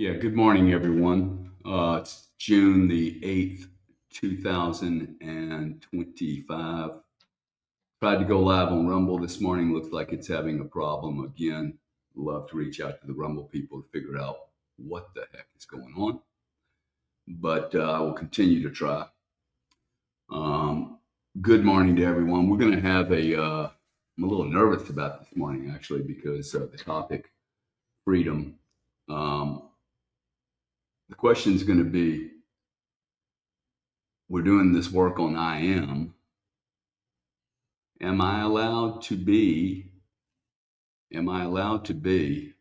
Yeah, good morning, everyone. It's June the 8th, 2025. Tried to go live on Rumble this morning. Looks like it's having a problem again. Love to reach out to the Rumble people to figure out what the heck is going on, but I will continue to try. Um, Good morning to everyone. We're going to have I'm a little nervous about this morning, actually, because the topic, freedom. Um, the question is going to be, we're doing this work on I am. Am I allowed to be, am I allowed to be,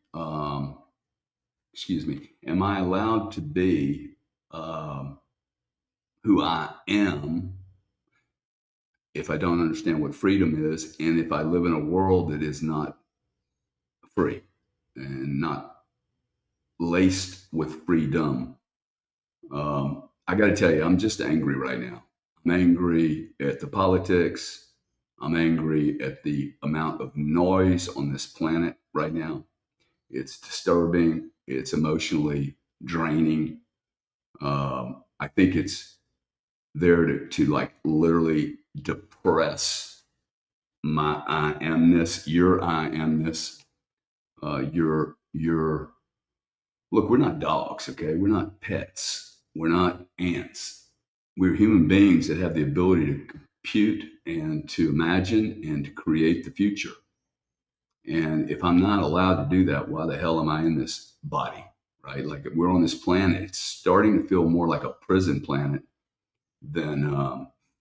excuse me, am I allowed to be who I am if I don't understand what freedom is and if I live in a world that is not free and not laced with freedom? I got to tell you, I'm just angry right now. I'm angry at the politics. I'm angry at the amount of noise on this planet right now. It's disturbing. It's emotionally draining. I think it's there to like literally depress my I amness, your I amness, your look, we're not dogs, okay? We're not pets. We're not ants. We're human beings that have the ability to compute and to imagine and to create the future. And if I'm not allowed to do that, why the hell am I in this body? Right? Like we're on this planet. It's starting to feel more like a prison planet than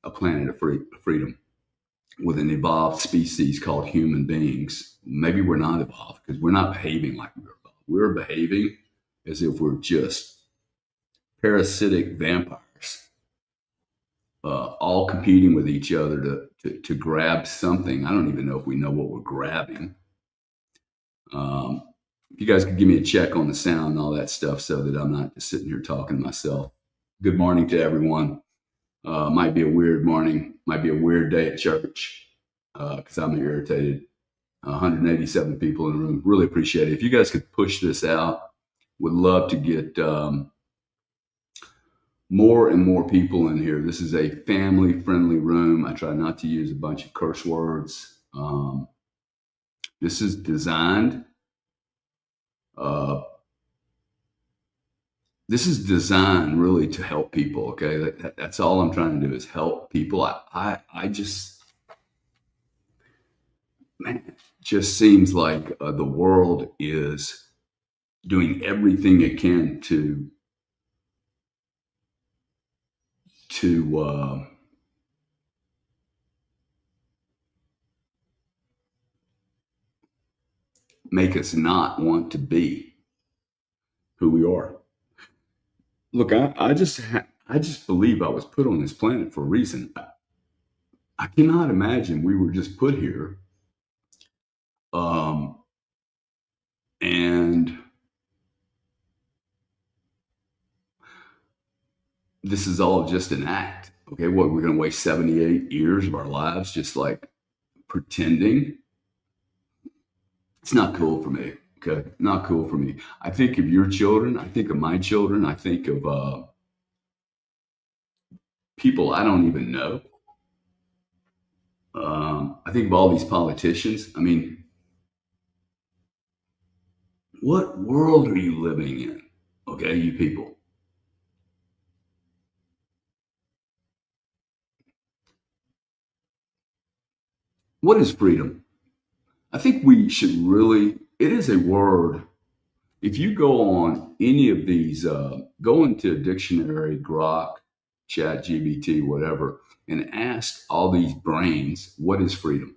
a planet of freedom with an evolved species called human beings. Maybe we're not evolved because we're not behaving like we're evolved. We're behaving as if we're just parasitic vampires, all competing with each other to grab something. I don't even know if we know what we're grabbing. If you guys could give me a check on the sound and all that stuff so that I'm not just sitting here talking to myself. Good morning to everyone. Might be a weird morning, might be a weird day at church because I'm irritated. 187 people in the room. Really appreciate it. If you guys could push this out, would love to get more and more people in here. This is a family-friendly room. I try not to use a bunch of curse words. This is designed. This is designed really to help people. Okay, that's all I'm trying to do is help people. I just, man, it just seems like the world is doing everything it can to make us not want to be who we are. Look, I just believe I was put on this planet for a reason. I cannot imagine we were just put here, um, and this is all just an act. Okay, what, we're going to waste 78 years of our lives just like pretending? It's not cool for me. Okay, not cool for me. I think of your children. I think of my children. I think of people I don't even know. I think of all these politicians. I mean, what world are you living in? Okay, you people. What is freedom? I think we should really, it is a word. If you go on any of these, go into a dictionary, Grok, Chat, GBT, whatever, and ask all these brains, what is freedom?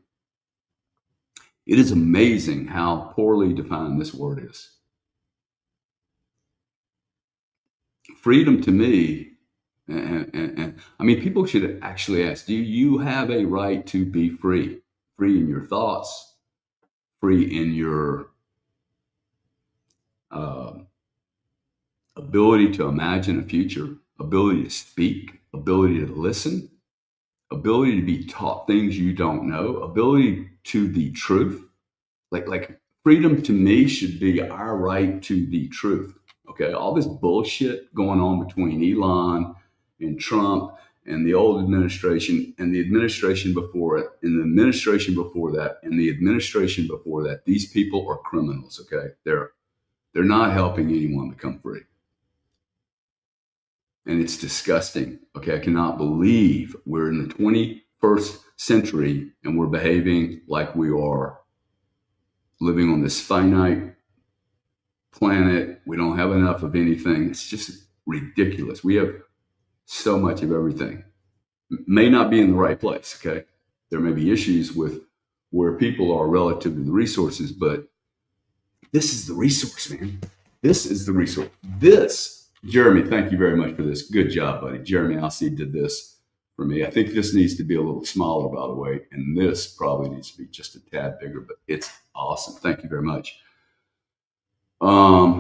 It is amazing how poorly defined this word is. Freedom to me, and I mean, people should actually ask, do you have a right to be free? Free in your thoughts, free in your uh, ability to imagine a future, ability to speak, ability to listen, ability to be taught things you don't know, ability to the truth. Like freedom to me should be our right to the truth. Okay, all this bullshit going on between Elon and Trump and the old administration and the administration before it and the administration before that and the administration before that. These people are criminals. Okay, they're not helping anyone become free, and it's disgusting. Okay, I cannot believe we're in the 21st century and we're behaving like we are living on this finite planet. We don't have enough of anything. It's just ridiculous. We have so much of everything. May not be in the right place. Okay. There may be issues with where people are relative to the resources, but this is the resource, man. This is the resource. This, Jeremy, thank you very much for this. Good job, buddy. Jeremy Alcee did this for me. I think this needs to be a little smaller, by the way, and this probably needs to be just a tad bigger, but it's awesome. Thank you very much.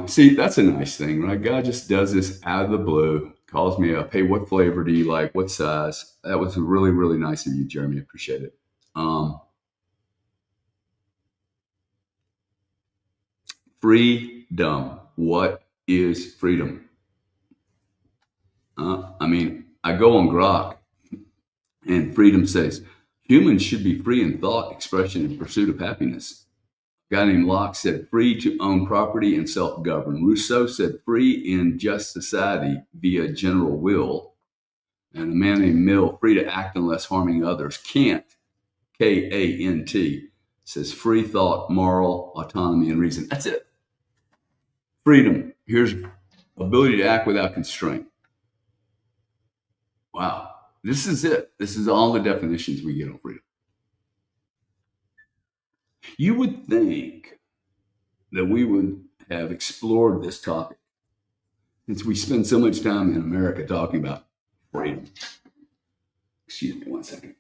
See, that's a nice thing, right? God just does this out of the blue, calls me up. Hey, what flavor do you like? What size? That was really, really nice of you, Jeremy. Appreciate it. Freedom. What is freedom? I mean, I go on Grok and freedom says humans should be free in thought, expression, and pursuit of happiness. A guy named Locke said free to own property and self-govern. Rousseau said free in just society via general will. And a man named Mill, free to act unless harming others. Kant, Kant, says free thought, moral autonomy, and reason. That's it. Freedom. Here's ability to act without constraint. Wow. This is it. This is all the definitions we get on freedom. You would think that we would have explored this topic since we spend so much time in America talking about freedom. Excuse me one second.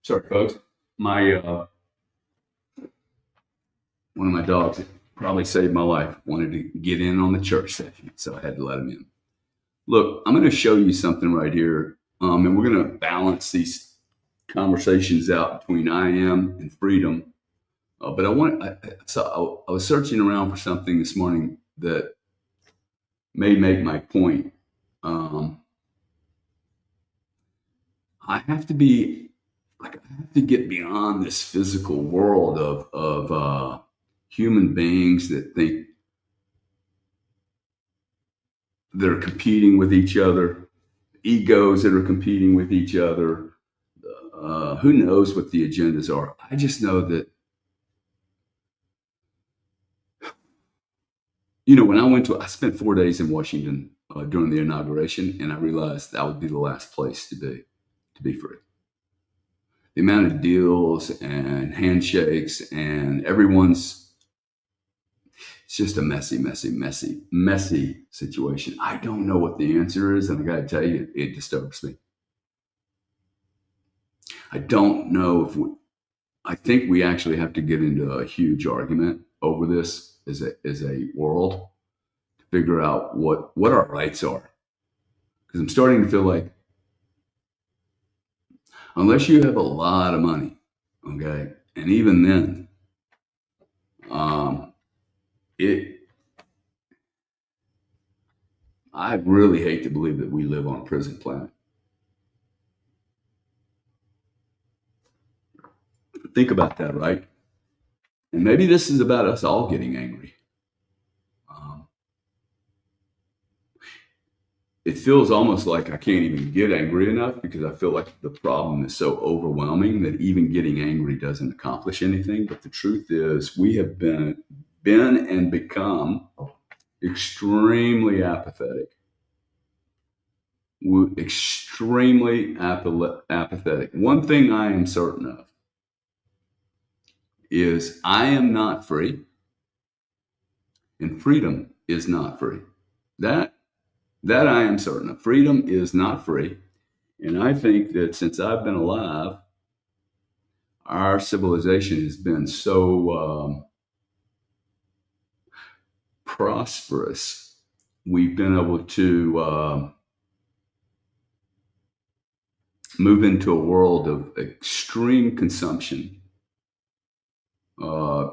Sorry, folks. My one of my dogs that probably saved my life wanted to get in on the church session, so I had to let him in. Look, I'm going to show you something right here, and we're going to balance these conversations out between I am and freedom. But I was searching around for something this morning that may make my point. I have to be like I have to get beyond this physical world of human beings that think they're competing with each other, egos that are competing with each other. Who knows what the agendas are? I just know that, when I spent 4 days in Washington during the inauguration, and I realized that would be the last place to be free. The amount of deals and handshakes and it's just a messy, messy, messy, messy situation. I don't know what the answer is, and I got to tell you, it disturbs me. I don't know I think we actually have to get into a huge argument over this as a world to figure out what our rights are. Because I'm starting to feel like unless you have a lot of money, okay, and even then, it I really hate to believe that we live on a prison planet. Think about that, right? And maybe this is about us all getting angry. Um, it feels almost like I can't even get angry enough because I feel like the problem is so overwhelming that even getting angry doesn't accomplish anything. But the truth is, we have been and become extremely apathetic. We're extremely apathetic. One thing I am certain of is I am not free, and freedom is not free. That I am certain of. Freedom is not free. And I think that since I've been alive, our civilization has been so prosperous we've been able to move into a world of extreme consumption. Uh,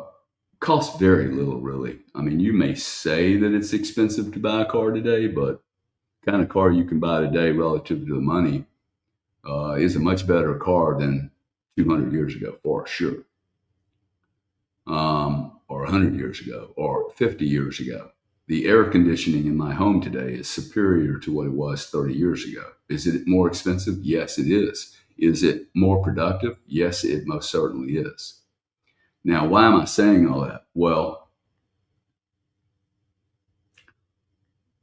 Costs very little, really. I mean, you may say that it's expensive to buy a car today, but the kind of car you can buy today relative to the money is a much better car than 200 years ago, for sure, or 100 years ago, or 50 years ago. The air conditioning in my home today is superior to what it was 30 years ago. Is it more expensive? Yes, it is. Is it more productive? Yes, it most certainly is. Now, why am I saying all that? Well,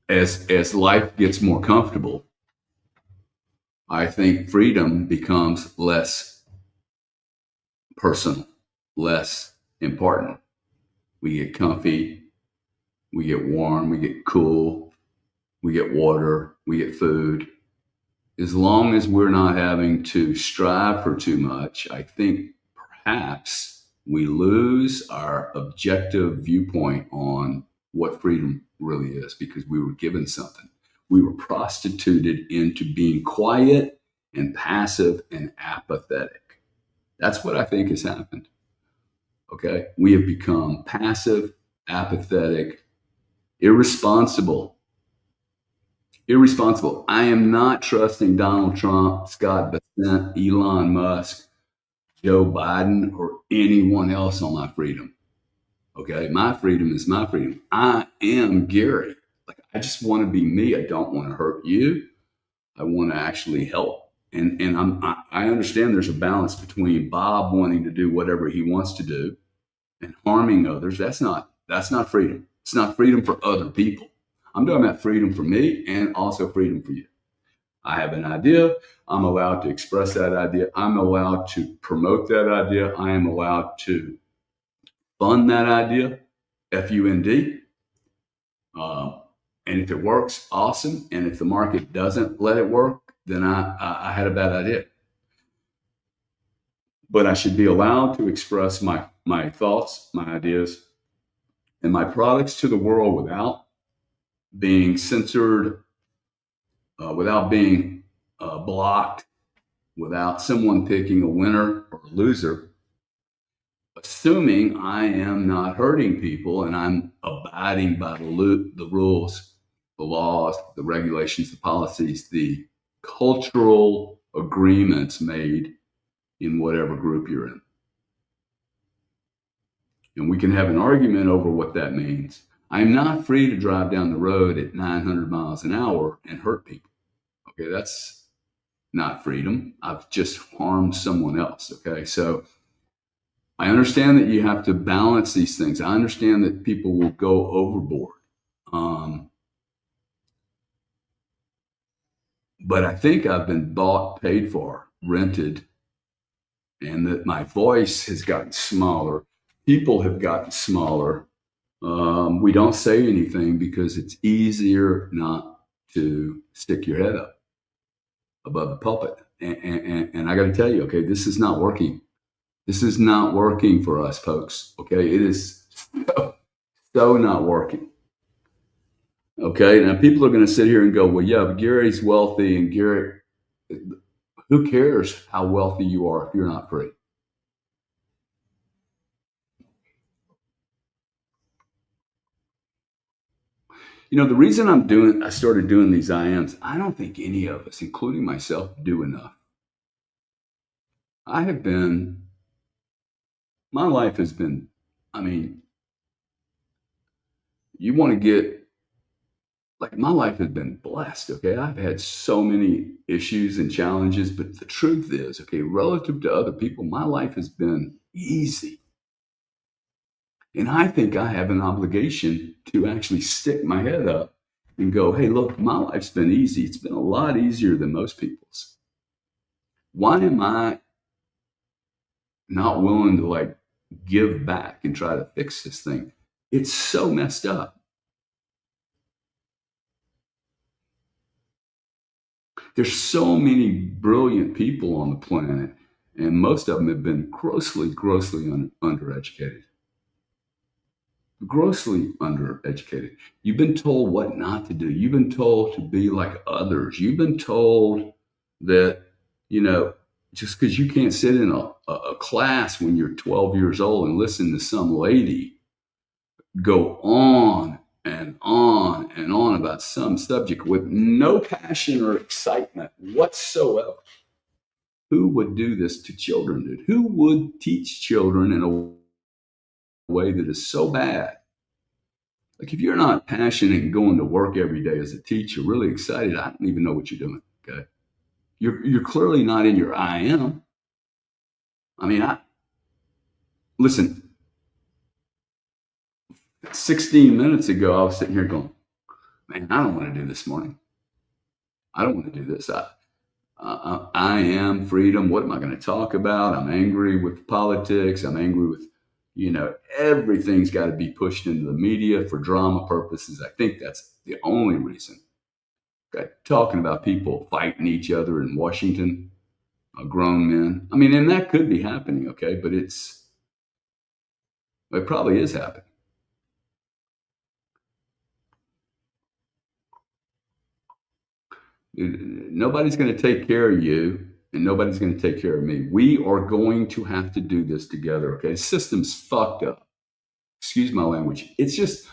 as life gets more comfortable, I think freedom becomes less personal, less important. We get comfy, we get warm, we get cool, we get water, we get food. As long as we're not having to strive for too much, I think perhaps we lose our objective viewpoint on what freedom really is because we were given something. We were prostituted into being quiet and passive and apathetic. That's what I think has happened. Okay. We have become passive, apathetic, irresponsible. Irresponsible. I am not trusting Donald Trump, Scott Bessent, Elon Musk, Joe Biden, or anyone else on my freedom. Okay. My freedom is my freedom. I am Gary. Like, I just want to be me. I don't want to hurt you. I want to actually help. I understand there's a balance between Bob wanting to do whatever he wants to do and harming others. That's not freedom. It's not freedom for other people. I'm talking about freedom for me and also freedom for you. I have an idea. I'm allowed to express that idea. I'm allowed to promote that idea. I am allowed to fund that idea, FUND. Uh, and if it works, awesome. And if the market doesn't let it work, then I had a bad idea. But I should be allowed to express my thoughts, my ideas, and my products to the world without being censored, without being blocked, without someone picking a winner or a loser, assuming I am not hurting people and I'm abiding by the rules, the laws, the regulations, the policies, the cultural agreements made in whatever group you're in. And we can have an argument over what that means. I'm not free to drive down the road at 900 miles an hour and hurt people. Okay, that's not freedom. I've just harmed someone else. Okay, so I understand that you have to balance these things. I understand that people will go overboard. Um, but I think I've been bought, paid for, rented, and that my voice has gotten smaller. People have gotten smaller. We don't say anything because it's easier not to stick your head up above the pulpit. And I got to tell you, okay, this is not working. This is not working for us, folks. Okay, it is so not working. Okay, now people are going to sit here and go, well, yeah, but Gary's wealthy, and Gary, who cares how wealthy you are if you're not free? The reason I started doing these IMs, I don't think any of us, including myself, do enough. I have been, my life has been, I mean, you want to get, like, my life has been blessed, okay? I've had so many issues and challenges, but the truth is, okay, relative to other people, my life has been easy. And I think I have an obligation to actually stick my head up and go, hey, look, my life's been easy. It's been a lot easier than most people's. Why am I not willing to like give back and try to fix this thing? It's so messed up. There's so many brilliant people on the planet, and most of them have been grossly undereducated. grossly undereducated. You've been told what not to do. You've been told to be like others. You've been told that, you know, just because you can't sit in a class when you're 12 years old and listen to some lady go on and on and on about some subject with no passion or excitement whatsoever. Who would do this to children, dude? Who would teach children in a way that is so bad? Like, if you're not passionate and going to work every day as a teacher, really excited, I don't even know what you're doing. Okay, you're clearly not in your I am. I mean, I listen. 16 minutes ago, I was sitting here going, "Man, I don't want to do this morning. I don't want to do this. I am freedom. What am I going to talk about? I'm angry with politics. I'm angry with, everything's got to be pushed into the media for drama purposes. I think that's the only reason. Okay, talking about people fighting each other in Washington, grown men. I mean, and that could be happening. Okay, but it probably is happening. Nobody's going to take care of you, and nobody's going to take care of me. We are going to have to do this together. Okay, the system's fucked up. Excuse my language. It's just,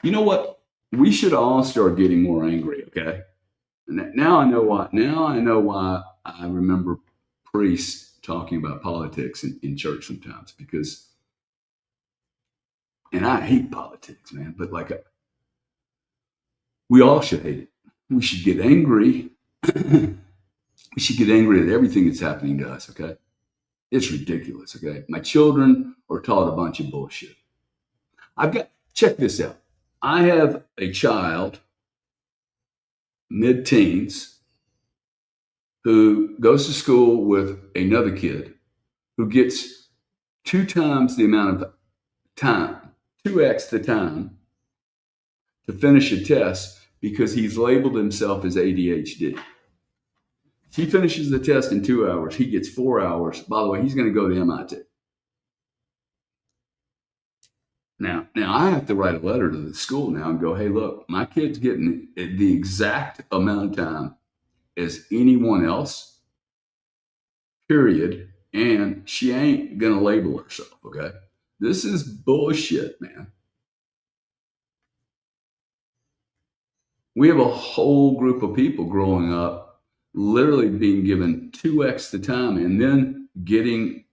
you know what? We should all start getting more angry. Okay, and now I know why. Now I know why I remember priests talking about politics in church sometimes, because, and I hate politics, man. But like, we all should hate it. We should get angry. We should get angry at everything that's happening to us, okay? It's ridiculous, okay? My children are taught a bunch of bullshit. Check this out. I have a child, mid teens, who goes to school with another kid who gets 2 times the amount of time, 2x the time to finish a test because he's labeled himself as ADHD. He finishes the test in 2 hours. He gets 4 hours. By the way, he's going to go to MIT. Now I have to write a letter to the school now and go, hey, look, my kid's getting the exact amount of time as anyone else, period. And she ain't going to label herself, okay? This is bullshit, man. We have a whole group of people growing up literally being given 2x the time and then getting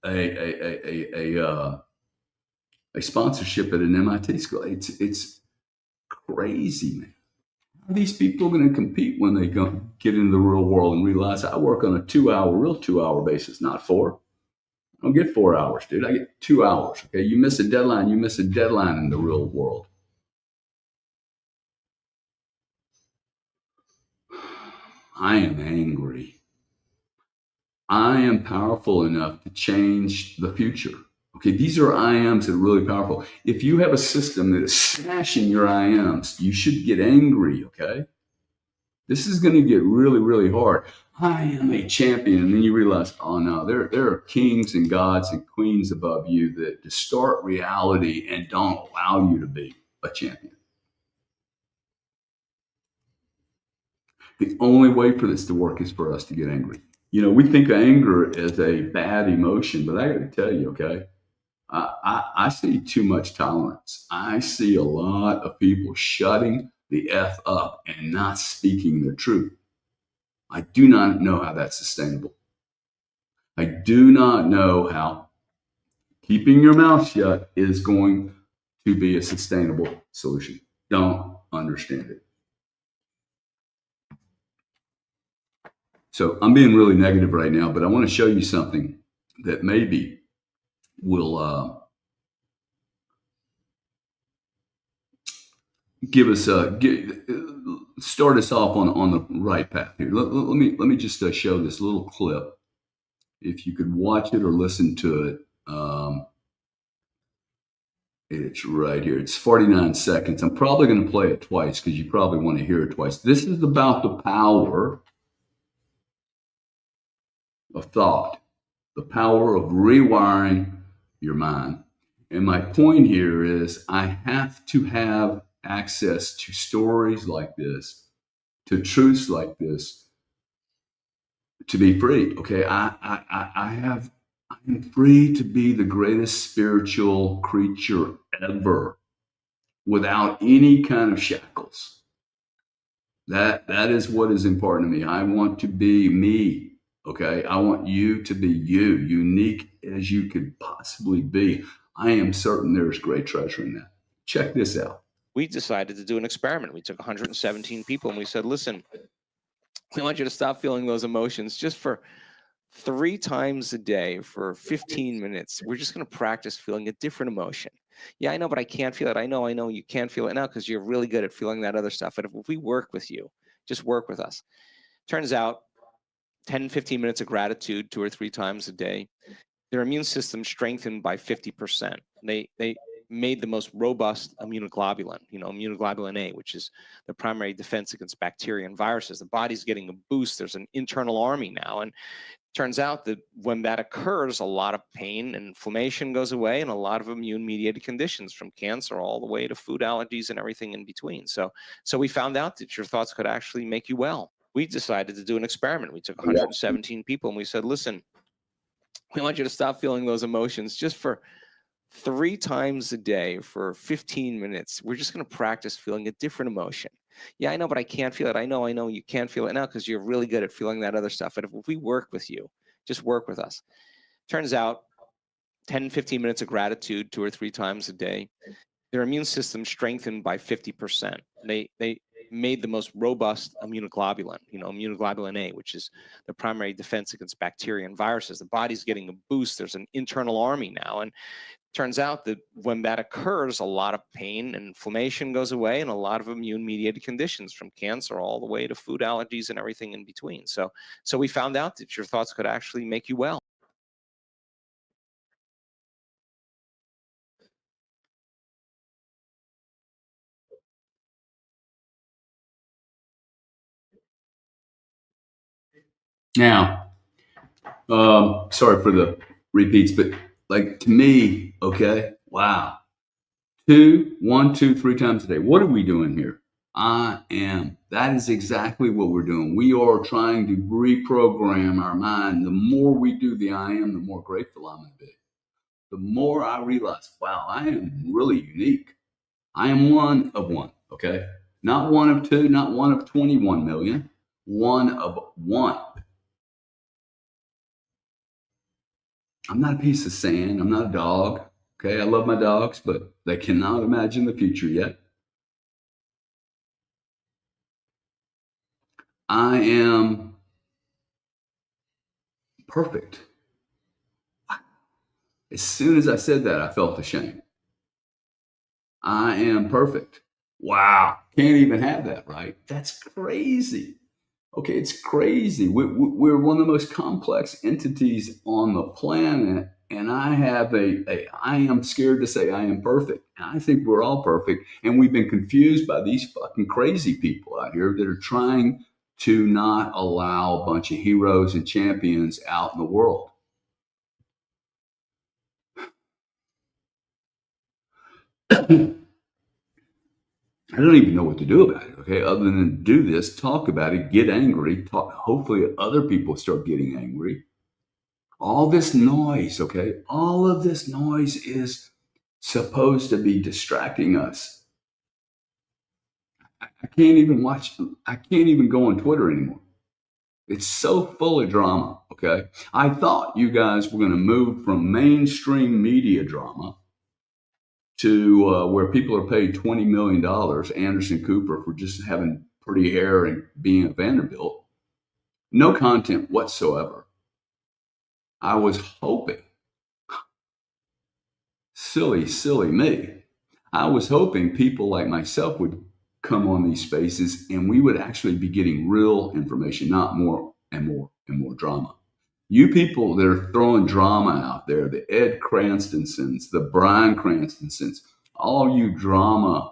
a sponsorship at an MIT school. It's crazy, man. How are these people going to compete when they get into the real world and realize I work on a real 2 hour basis, not 4? I don't get 4 hours, dude. I get 2 hours. Okay, you miss a deadline. You miss a deadline in the real world. I am angry. I am powerful enough to change the future. Okay, these are I ams that are really powerful. If you have a system that is smashing your I ams, you should get angry, okay? This is going to get really, really hard. I am a champion. And then you realize, oh no, there are kings and gods and queens above you that distort reality and don't allow you to be a champion. The only way for this to work is for us to get angry. We think anger is a bad emotion, but I got to tell you, okay, I see too much tolerance. I see a lot of people shutting the F up and not speaking the truth. I do not know how that's sustainable. I do not know how keeping your mouth shut is going to be a sustainable solution. Don't understand it. So I'm being really negative right now, but I want to show you something that maybe will give us start us off on the right path here. Let me just show this little clip. If you could watch it or listen to it, it's right here. It's 49 seconds. I'm probably going to play it twice because you probably want to hear it twice. This is about the power of thought, the power of rewiring your mind. And my point here is I have to have access to stories like this, to truths like this, to be free. Okay. I'm free to be the greatest spiritual creature ever without any kind of shackles. That is what is important to me. I want to be me. Okay. I want you to be you, unique as you could possibly be. I am certain there's great treasure in that. Check this out. We decided to do an experiment. We took 117 people and we said, listen, we want you to stop feeling those emotions just for 3 times a day for 15 minutes. We're just going to practice feeling a different emotion. Yeah, I know, but I can't feel it. I know you can't feel it now because you're really good at feeling that other stuff. But if we work with you, just work with us. Turns out 10, 15 minutes of gratitude 2 or 3 times a day, their immune system strengthened by 50%. They made the most robust immunoglobulin, immunoglobulin A, which is the primary defense against bacteria and viruses. The body's getting a boost. There's an internal army now. And turns out that when that occurs, a lot of pain and inflammation goes away and a lot of immune-mediated conditions from cancer all the way to food allergies and everything in between. So we found out that your thoughts could actually make you well. We decided to do an experiment. We took 117 people and we said, listen, we want you to stop feeling those emotions just for 3 times a day for 15 minutes. We're just going to practice feeling a different emotion. Yeah, I know, but I can't feel it. I know you can't feel it now because you're really good at feeling that other stuff. But if we work with you, just work with us. Turns out 10, 15 minutes of gratitude 2 or 3 times a day, their immune system strengthened by 50%. They made the most robust immunoglobulin, immunoglobulin A, which is the primary defense against bacteria and viruses. The body's getting a boost. There's an internal army now. And turns out that when that occurs, a lot of pain and inflammation goes away and a lot of immune-mediated conditions from cancer all the way to food allergies and everything in between. So we found out that your thoughts could actually make you well. Now, sorry for the repeats, but like to me, okay, wow. 1, 2, 3 times a day. What are we doing here? I am. That is exactly what we're doing. We are trying to reprogram our mind. The more we do the I am, the more grateful I'm going to be. The more I realize, wow, I am really unique. I am one of one, okay? Not one of two, not one of 21 million, one of one. I'm not a piece of sand. I'm not a dog. Okay, I love my dogs, but they cannot imagine the future yet. I am perfect. As soon as I said that, I felt ashamed. I am perfect. Wow, can't even have that, right? That's crazy. Okay, it's crazy. We're one of the most complex entities on the planet, and I am scared to say I am perfect. And I think we're all perfect, and we've been confused by these fucking crazy people out here that are trying to not allow a bunch of heroes and champions out in the world. I don't even know what to do about it, okay, other than do this, talk about it, get angry, talk. Hopefully, other people start getting angry. All this noise, okay, all of this noise is supposed to be distracting us. I can't even I can't even go on Twitter anymore. It's so full of drama, okay? I thought you guys were going to move from mainstream media drama to where people are paid $20 million, Anderson Cooper, for just having pretty hair and being at Vanderbilt. No content whatsoever. I was hoping, silly me, I was hoping people like myself would come on these spaces and we would actually be getting real information, not more and more and more drama. You people that are throwing drama out there, the Ed Cranstonsons, the Brian Cranstonsons, all you drama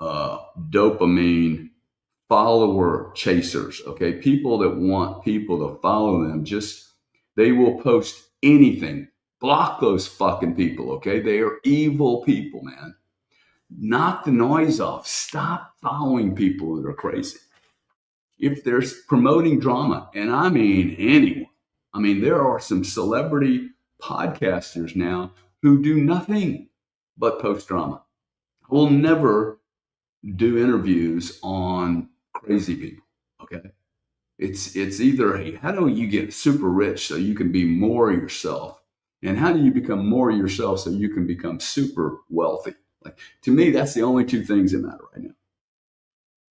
dopamine follower chasers, okay? People that want people to follow them, just they will post anything Block those fucking people, okay? They are evil people, man. Knock the noise off. Stop following people that are crazy. If they're promoting drama, and I mean anyone, I mean, there are some celebrity podcasters now who do nothing but post drama. I will never do interviews on crazy people, okay? It's either, hey, how do you get super rich so you can be more yourself? And how do you become more yourself so you can become super wealthy? Like, to me, that's the only two things that matter right now.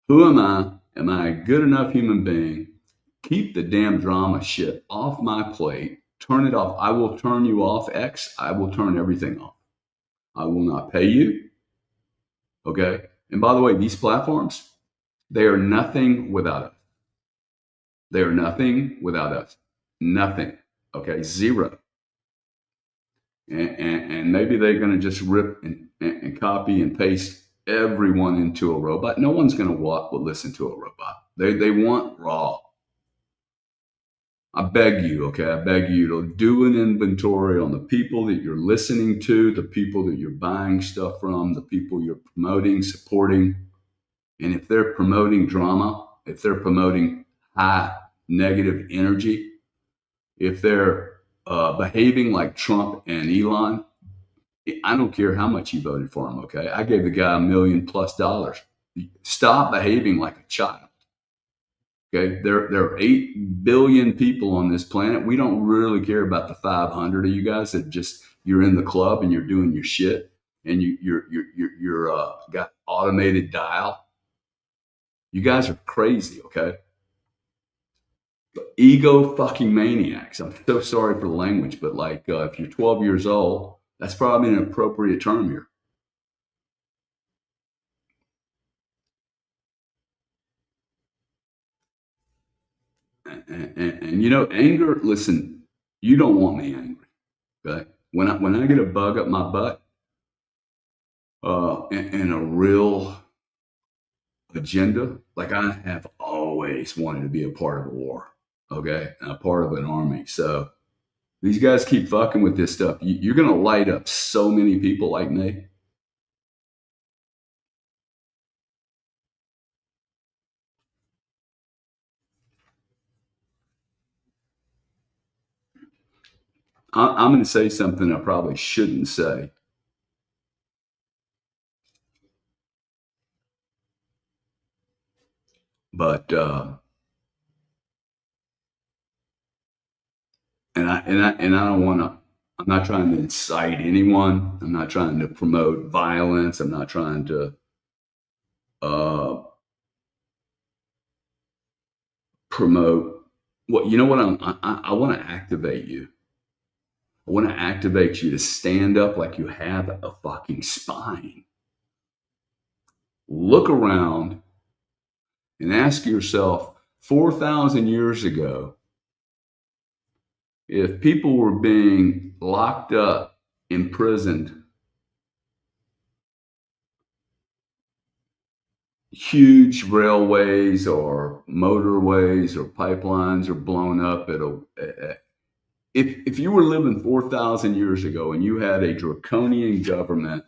Who am I? Am I a good enough human being? Keep the damn drama shit off my plate. Turn it off. I will turn you off, X. I will turn everything off. I will not pay you. Okay. And by the way, these platforms, they are nothing without us. They are nothing without us. Nothing. Okay. Zero. And maybe they're going to just rip and copy and paste everyone into a robot. No one's going to listen to a robot. They want raw. I beg you, okay? I beg you to do an inventory on the people that you're listening to, the people that you're buying stuff from, the people you're promoting, supporting. And if they're promoting drama, if they're promoting high negative energy, if they're behaving like Trump and Elon, I don't care how much you voted for him, okay? I gave the guy $1 million+. Stop behaving like a child. Okay, there are 8 billion people on this planet. We don't really care about the 500 of you guys that just you're in the club and you're doing your shit and you're got automated dial. You guys are crazy, okay? Ego fucking maniacs. I'm so sorry for the language, but like if you're 12 years old, that's probably an appropriate term here. And you know, anger. Listen, you don't want me angry. Okay, when I get a bug up my butt, and a real agenda, like I have always wanted to be a part of a war. Okay, and a part of an army. So these guys keep fucking with this stuff. You're gonna light up so many people like me. I'm going to say something I probably shouldn't say, but and I don't want to. I'm not trying to incite anyone. I'm not trying to promote violence. I'm not trying to uh, promote what you know. What I want to activate you. I want to activate you to stand up like you have a fucking spine. Look around and ask yourself 4,000 years ago, if people were being locked up, imprisoned, huge railways or motorways or pipelines are blown up if you were living 4,000 years ago and you had a draconian government,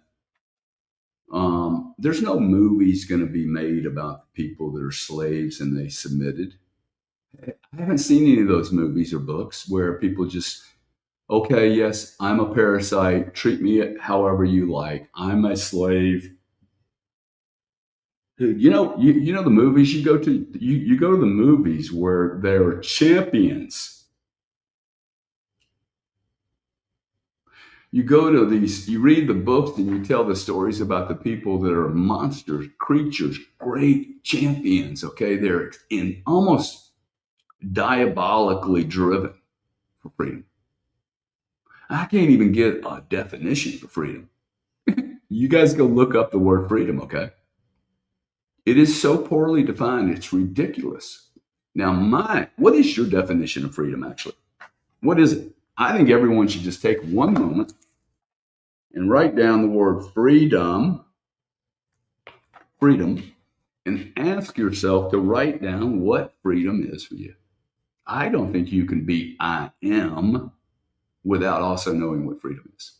there's no movies going to be made about the people that are slaves and they submitted. I haven't seen any of those movies or books where people just, okay, yes, I'm a parasite. Treat me however you like. I'm a slave. Dude, you know the movies you go to. You go to the movies where there are champions. You go to these. You read the books and you tell the stories about the people that are monsters, creatures, great champions. Okay, they're in almost diabolically driven for freedom. I can't even get a definition for freedom. You guys go look up the word freedom, okay? It is so poorly defined, it's ridiculous. Now, what is your definition of freedom, actually? What is it? I think everyone should just take one moment and write down the word freedom, and ask yourself to write down what freedom is for you. I don't think you can be I am without also knowing what freedom is.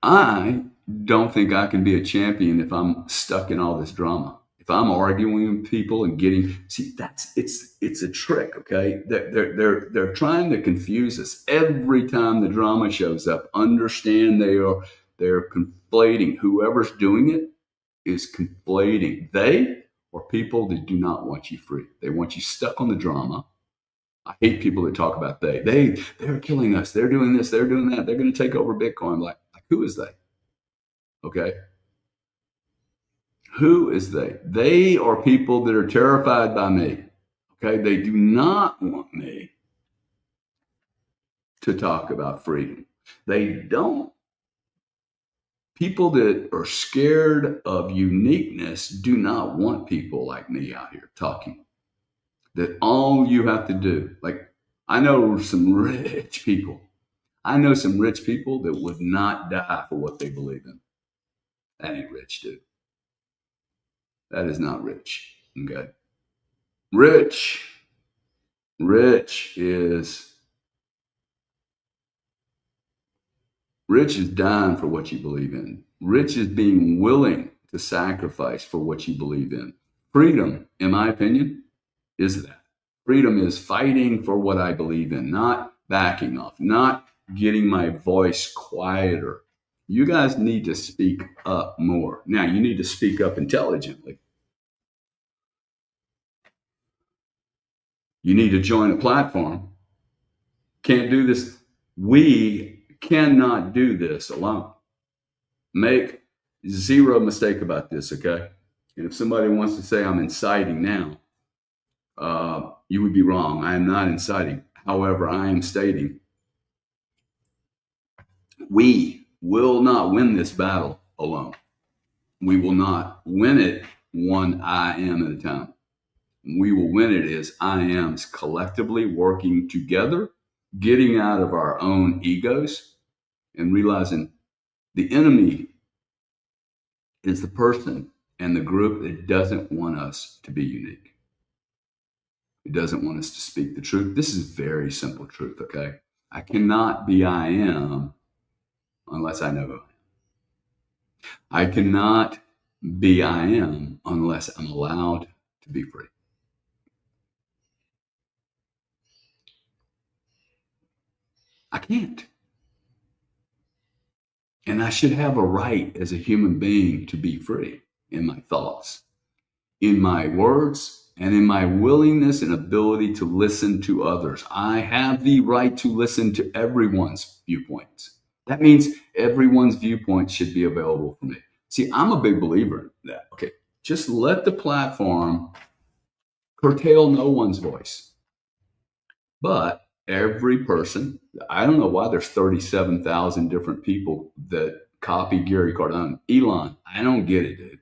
I don't think I can be a champion if I'm stuck in all this drama. If I'm arguing with people and getting, see, that's it's a trick, okay? They're trying to confuse us every time the drama shows up. Understand they're conflating. Whoever's doing it is conflating. They are people that do not want you free. They want you stuck on the drama. I hate people that talk about they're killing us. They're doing this. They're doing that. They're going to take over Bitcoin. Like who is they? Okay, who is they? They are people that are terrified by me. Okay, they do not want me to talk about freedom. They don't. People that are scared of uniqueness do not want people like me out here talking. That all you have to do, like I know some rich people. I know some rich people that would not die for what they believe in. That ain't rich, dude. That is not rich. Okay. Rich. Rich is Rich is dying for what you believe in. Rich is being willing to sacrifice for what you believe in. Freedom, in my opinion, is that. Freedom is fighting for what I believe in, not backing off, not getting my voice quieter. You guys need to speak up more. Now, you need to speak up intelligently. You need to join a platform. Can't do this. We cannot do this alone. Make zero mistake about this, okay? And if somebody wants to say I'm inciting now, you would be wrong. I am not inciting. However, I am stating we will not win this battle alone. We will not win it one I am at a time. We will win it as I ams collectively working together, getting out of our own egos and realizing the enemy is the person and the group that doesn't want us to be unique. It doesn't want us to speak the truth. This is very simple truth, okay? I cannot be I am unless I know who I am. I cannot be I am unless I'm allowed to be free. I can't. And I should have a right as a human being to be free in my thoughts, in my words, and in my willingness and ability to listen to others. I have the right to listen to everyone's viewpoints. That means everyone's viewpoint should be available for me. See, I'm a big believer in that. Okay, just let the platform curtail no one's voice. But every person, I don't know why there's 37,000 different people that copy Gary Cardone. Elon, I don't get it, dude.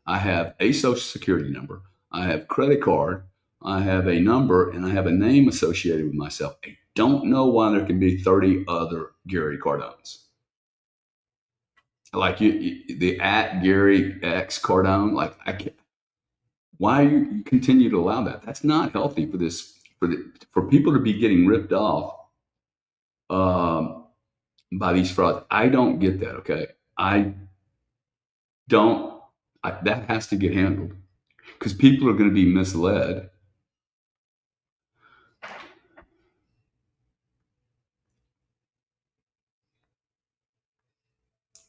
I have a social security number. I have credit card. I have a number and I have a name associated with myself. I don't know why there can be 30 other Gary Cardones. Like the at Gary X Cardone, like I can't. Why you continue to allow that? That's not healthy for this. For people to be getting ripped off by these frauds. I don't get that. Okay, I don't. That has to get handled because people are going to be misled.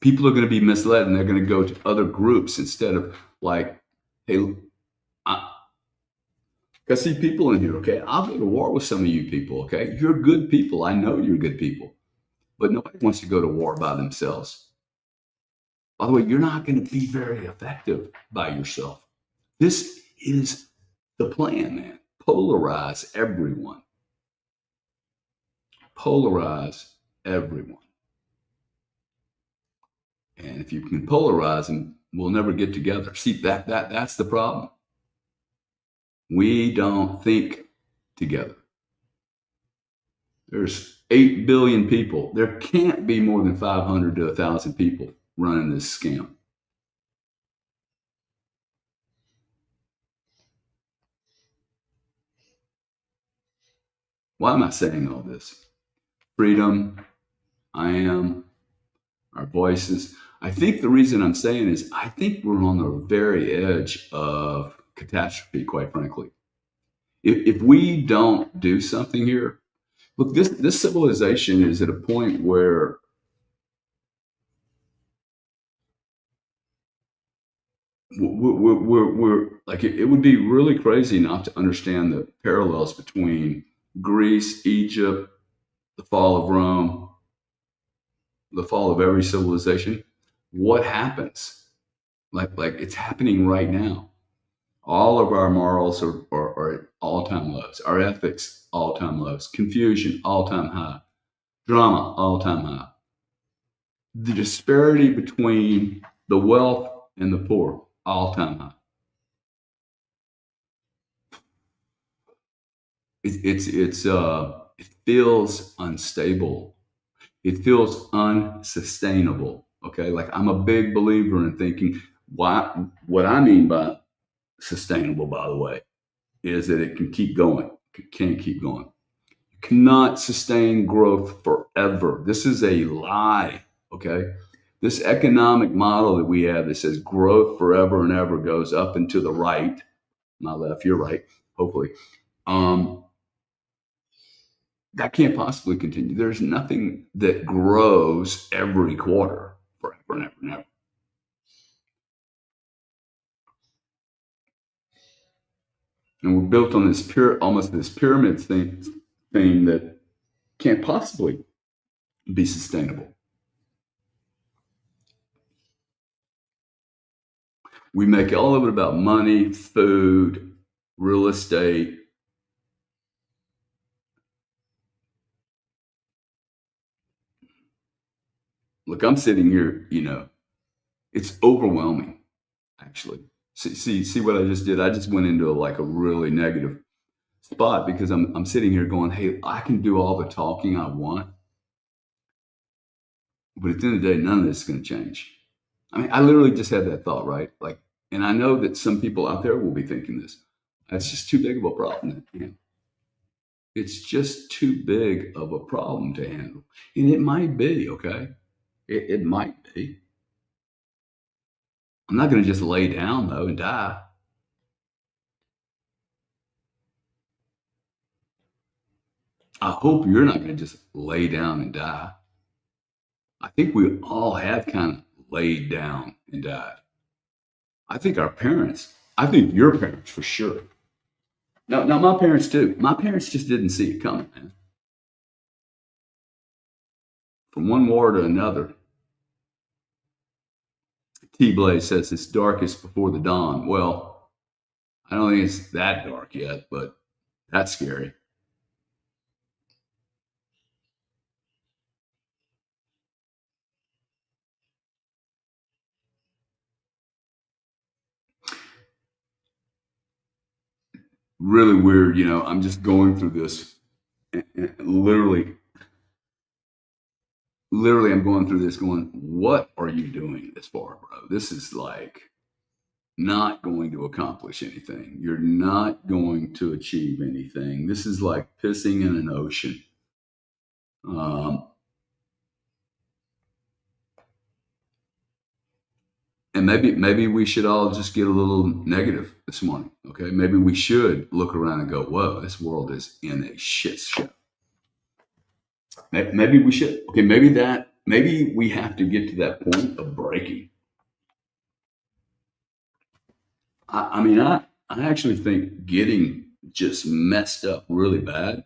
People are going to be misled and they're going to go to other groups instead of like, hey, I see people in here, okay? I'll go to war with some of you people, okay? You're good people. I know you're good people. But nobody wants to go to war by themselves. By the way, you're not going to be very effective by yourself. This is the plan, man. Polarize everyone. Polarize everyone. And if you can polarize them, we'll never get together. See, that's the problem. We don't think together. There's 8 billion people. There can't be more than 500 to 1,000 people running this scam. Why am I saying all this? Freedom, I am, our voices. I think the reason I'm saying is I think we're on the very edge of catastrophe, quite frankly. If we don't do something here, look, this civilization is at a point where we're like it would be really crazy not to understand the parallels between Greece, Egypt, the fall of Rome, the fall of every civilization. What happens? Like it's happening right now. All of our morals are at all-time lows. Our ethics, all-time lows. Confusion, all-time high. Drama, all-time high. The disparity between the wealth and the poor, all-time high. It feels unstable. It feels unsustainable. Okay, like I'm a big believer in thinking. What I mean by sustainable, by the way, is that it can keep going. It can't keep going. You cannot sustain growth forever. This is a lie. Okay, this economic model that we have that says growth forever and ever goes up and to the right, my left, your right, hopefully. Um, that can't possibly continue. There's nothing that grows every quarter forever and ever and ever. And we're built on this almost this pyramid thing that can't possibly be sustainable. We make all of it about money, food, real estate. Look, I'm sitting here, it's overwhelming, actually. See what I just did? I just went into like a really negative spot because I'm sitting here going, hey, I can do all the talking I want, but at the end of the day, none of this is going to change. I mean, I literally just had that thought, right? Like, and I know that some people out there will be thinking this. That's just too big of a problem to handle. It's just too big of a problem to handle. And it might be, okay? It might be. I'm not going to just lay down, though, and die. I hope you're not going to just lay down and die. I think we all have kind of laid down and died. I think I think your parents for sure. Now my parents too. My parents just didn't see it coming, man. From one war to another. T Blaze says it's darkest before the dawn. Well, I don't think it's that dark yet, but that's scary. Really weird, I'm just going through this and literally I'm going through this going, what are you doing this for, bro? This is like not going to accomplish anything. You're not going to achieve anything. This is like pissing in an ocean. Um, and maybe we should all just get a little negative this morning. Okay, maybe we should look around and go, whoa, this world is in a shit show. Maybe we should. Okay, maybe we have to get to that point of breaking. I mean, I actually think getting just messed up really bad,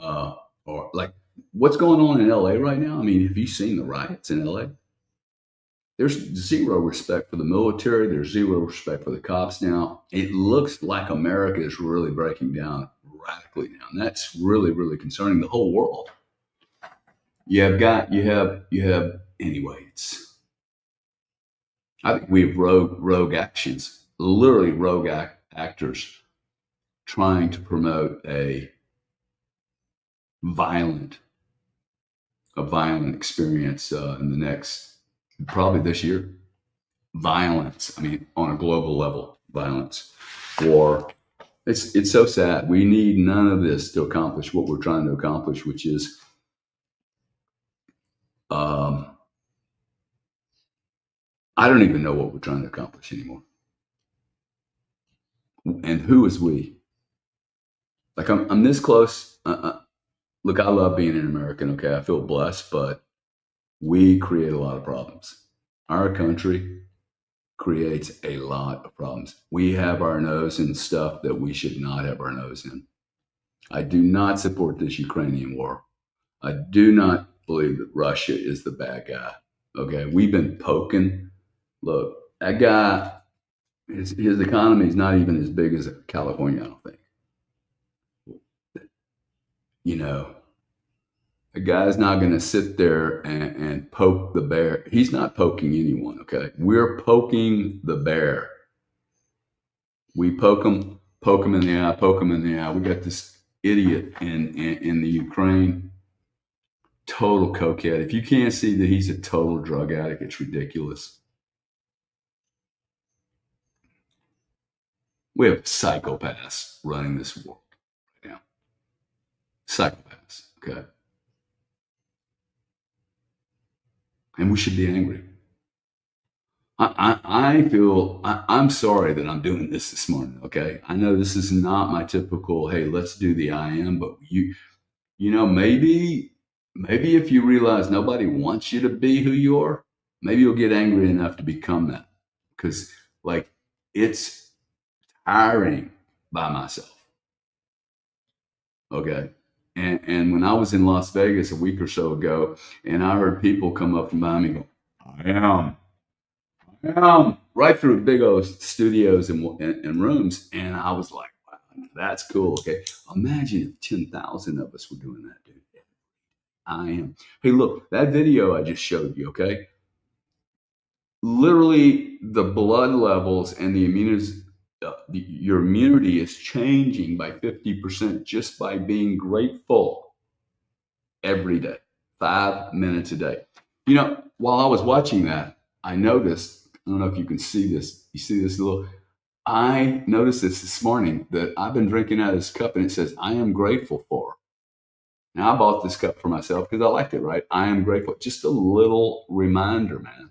uh, or like what's going on in LA right now. I mean, have you seen the riots in LA? There's zero respect for the military. There's zero respect for the cops now. It looks like America is really breaking down radically now. And that's really, really concerning the whole world. Anyway, I think we have rogue actions, literally rogue actors trying to promote violent, a violent experience in the next, probably this year. Violence, I mean, on a global level, violence, war. It's so sad. We need none of this to accomplish what we're trying to accomplish, which is um, I don't even know what we're trying to accomplish anymore. And who is we? Like I'm this close. Look, I love being an American. Okay, I feel blessed, but we create a lot of problems. Our country creates a lot of problems. We have our nose in stuff that we should not have our nose in. I do not support this Ukrainian war. I do not believe that Russia is the bad guy. Okay, we've been poking. Look, that guy, his economy is not even as big as California. I don't think. You know, a guy's not going to sit there and poke the bear. He's not poking anyone. Okay, we're poking the bear. We poke him in the eye, poke him in the eye. We got this idiot in the Ukraine, total cokehead. If you can't see that he's a total drug addict, it's ridiculous. We have psychopaths running this war right now. Psychopaths, okay? And we should be angry. I feel I'm sorry that I'm doing this morning. Okay, I know this is not my typical. Hey, let's do the I am, but maybe if you realize nobody wants you to be who you are, maybe you'll get angry enough to become that. Because like it's tiring by myself. Okay. And when I was in Las Vegas a week or so ago, and I heard people come up from behind me go, I am. Right through big old studios and rooms. And I was like, wow, that's cool. Okay. Imagine if 10,000 of us were doing that, dude. I am. Hey, look, that video I just showed you, okay? Literally, the blood levels and the immunity, your immunity is changing by 50% just by being grateful every day, 5 minutes a day. While I was watching that, I noticed, I don't know if you can see this. You see this little, I noticed this morning that I've been drinking out of this cup and it says, I am grateful for. Now, I bought this cup for myself because I liked it, right? I am grateful. Just a little reminder, man.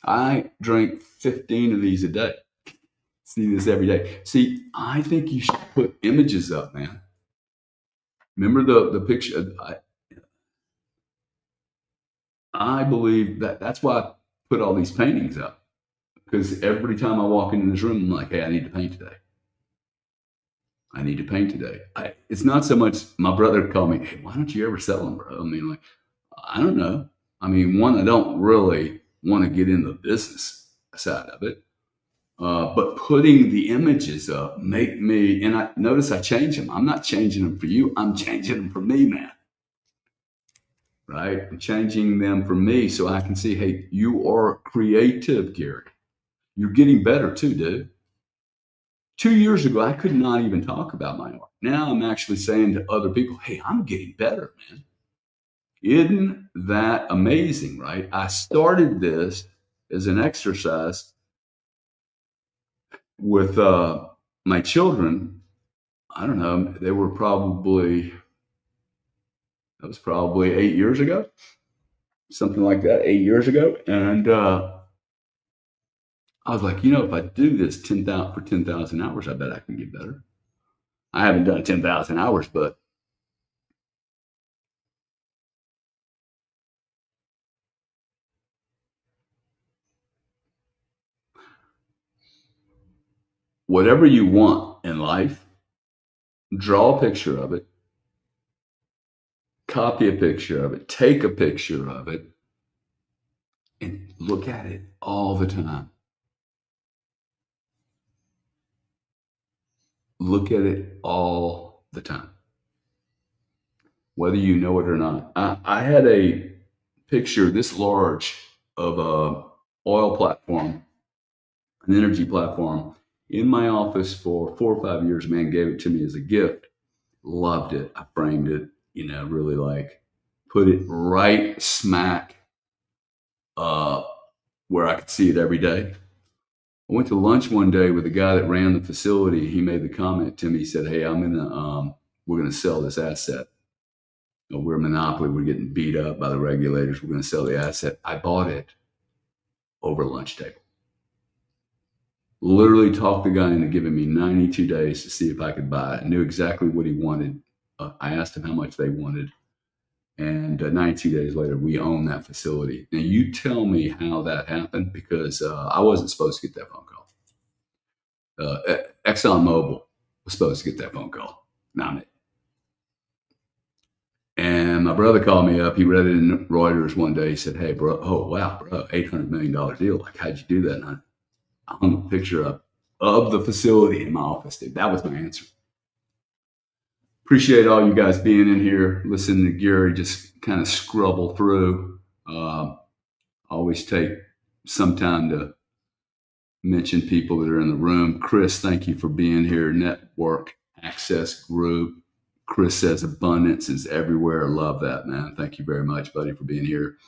I drink 15 of these a day. See this every day. See, I think you should put images up, man. Remember the picture? I believe that's why I put all these paintings up. Because every time I walk into this room, I'm like, hey, I need to paint today. I need to paint today. It's not so much my brother called me, hey, why don't you ever sell them, bro? I mean, like, I don't know. I mean, one, I don't really want to get in the business side of it. But putting the images up make me, and I notice I change them. I'm not changing them for you. I'm changing them for me, man. Right? I'm changing them for me so I can see, hey, you are creative, Gary. You're getting better too, dude. 2 years ago, I could not even talk about my art. Now I'm actually saying to other people, hey, I'm getting better, man. Isn't that amazing, right? I started this as an exercise with my children. I don't know, that was probably 8 years ago, something like that, 8 years ago. And I was like, if I do this 10,000 for 10,000 hours, I bet I can get better. I haven't done 10,000 hours, but whatever you want in life, draw a picture of it, copy a picture of it, take a picture of it, and look at it all the time. Look at it all the time, whether you know it or not. I had a picture this large of a oil platform, an energy platform, in my office for 4 or 5 years. Man gave it to me as a gift. Loved it. I framed it, really like put it right smack uh, where I could see it every day. I went to lunch one day with the guy that ran the facility. He made the comment to me. He said, "Hey, we're gonna sell this asset. We're a monopoly. We're getting beat up by the regulators. We're gonna sell the asset." I bought it over lunch table. Literally talked the guy into giving me 92 days to see if I could buy it. I knew exactly what he wanted. I asked him how much they wanted. And 92 days later, we own that facility. Now, you tell me how that happened, because I wasn't supposed to get that phone call. ExxonMobil was supposed to get that phone call, not me. And my brother called me up. He read it in Reuters one day. He said, "Hey, bro, oh, wow, bro, $800 million deal. Like, how'd you do that?" And I hung a picture up of the facility in my office, dude. That was my answer. Appreciate all you guys being in here, listening to Gary just kind of scrubble through. Always take some time to mention people that are in the room. Chris, thank you for being here. Network Access Group. Chris says abundance is everywhere. Love that, man. Thank you very much, buddy, for being here.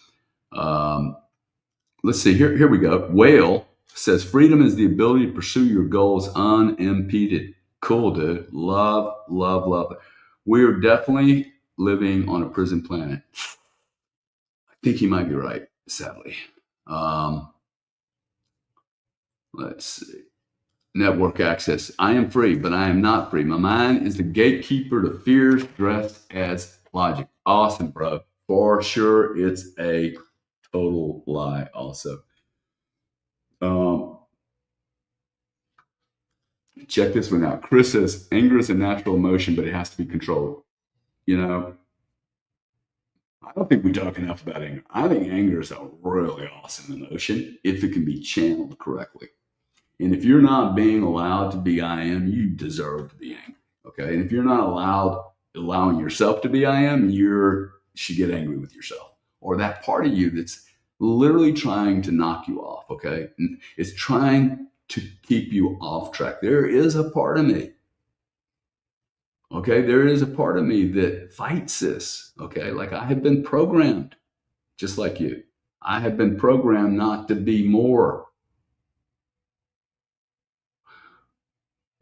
Let's see. Here we go. Whale says freedom is the ability to pursue your goals unimpeded. Cool, dude. Love, love, love. We're definitely living on a prison planet. I think he might be right, sadly. Let's see. Network access. I am free, but I am not free. My mind is the gatekeeper to fears dressed as logic. Awesome, bro. For sure, it's a total lie also. Check this one out. Chris says, anger is a natural emotion, but it has to be controlled. You know, I don't think we talk enough about anger. I think anger is a really awesome emotion if it can be channeled correctly. And if you're not being allowed to be I am, you deserve to be angry. Okay. And if you're not allowing yourself to be I am, you should get angry with yourself or that part of you that's literally trying to knock you off. Okay. And it's trying to keep you off track. There is a part of me. Okay. There is a part of me that fights this. Okay. Like I have been programmed just like you. I have been programmed not to be more.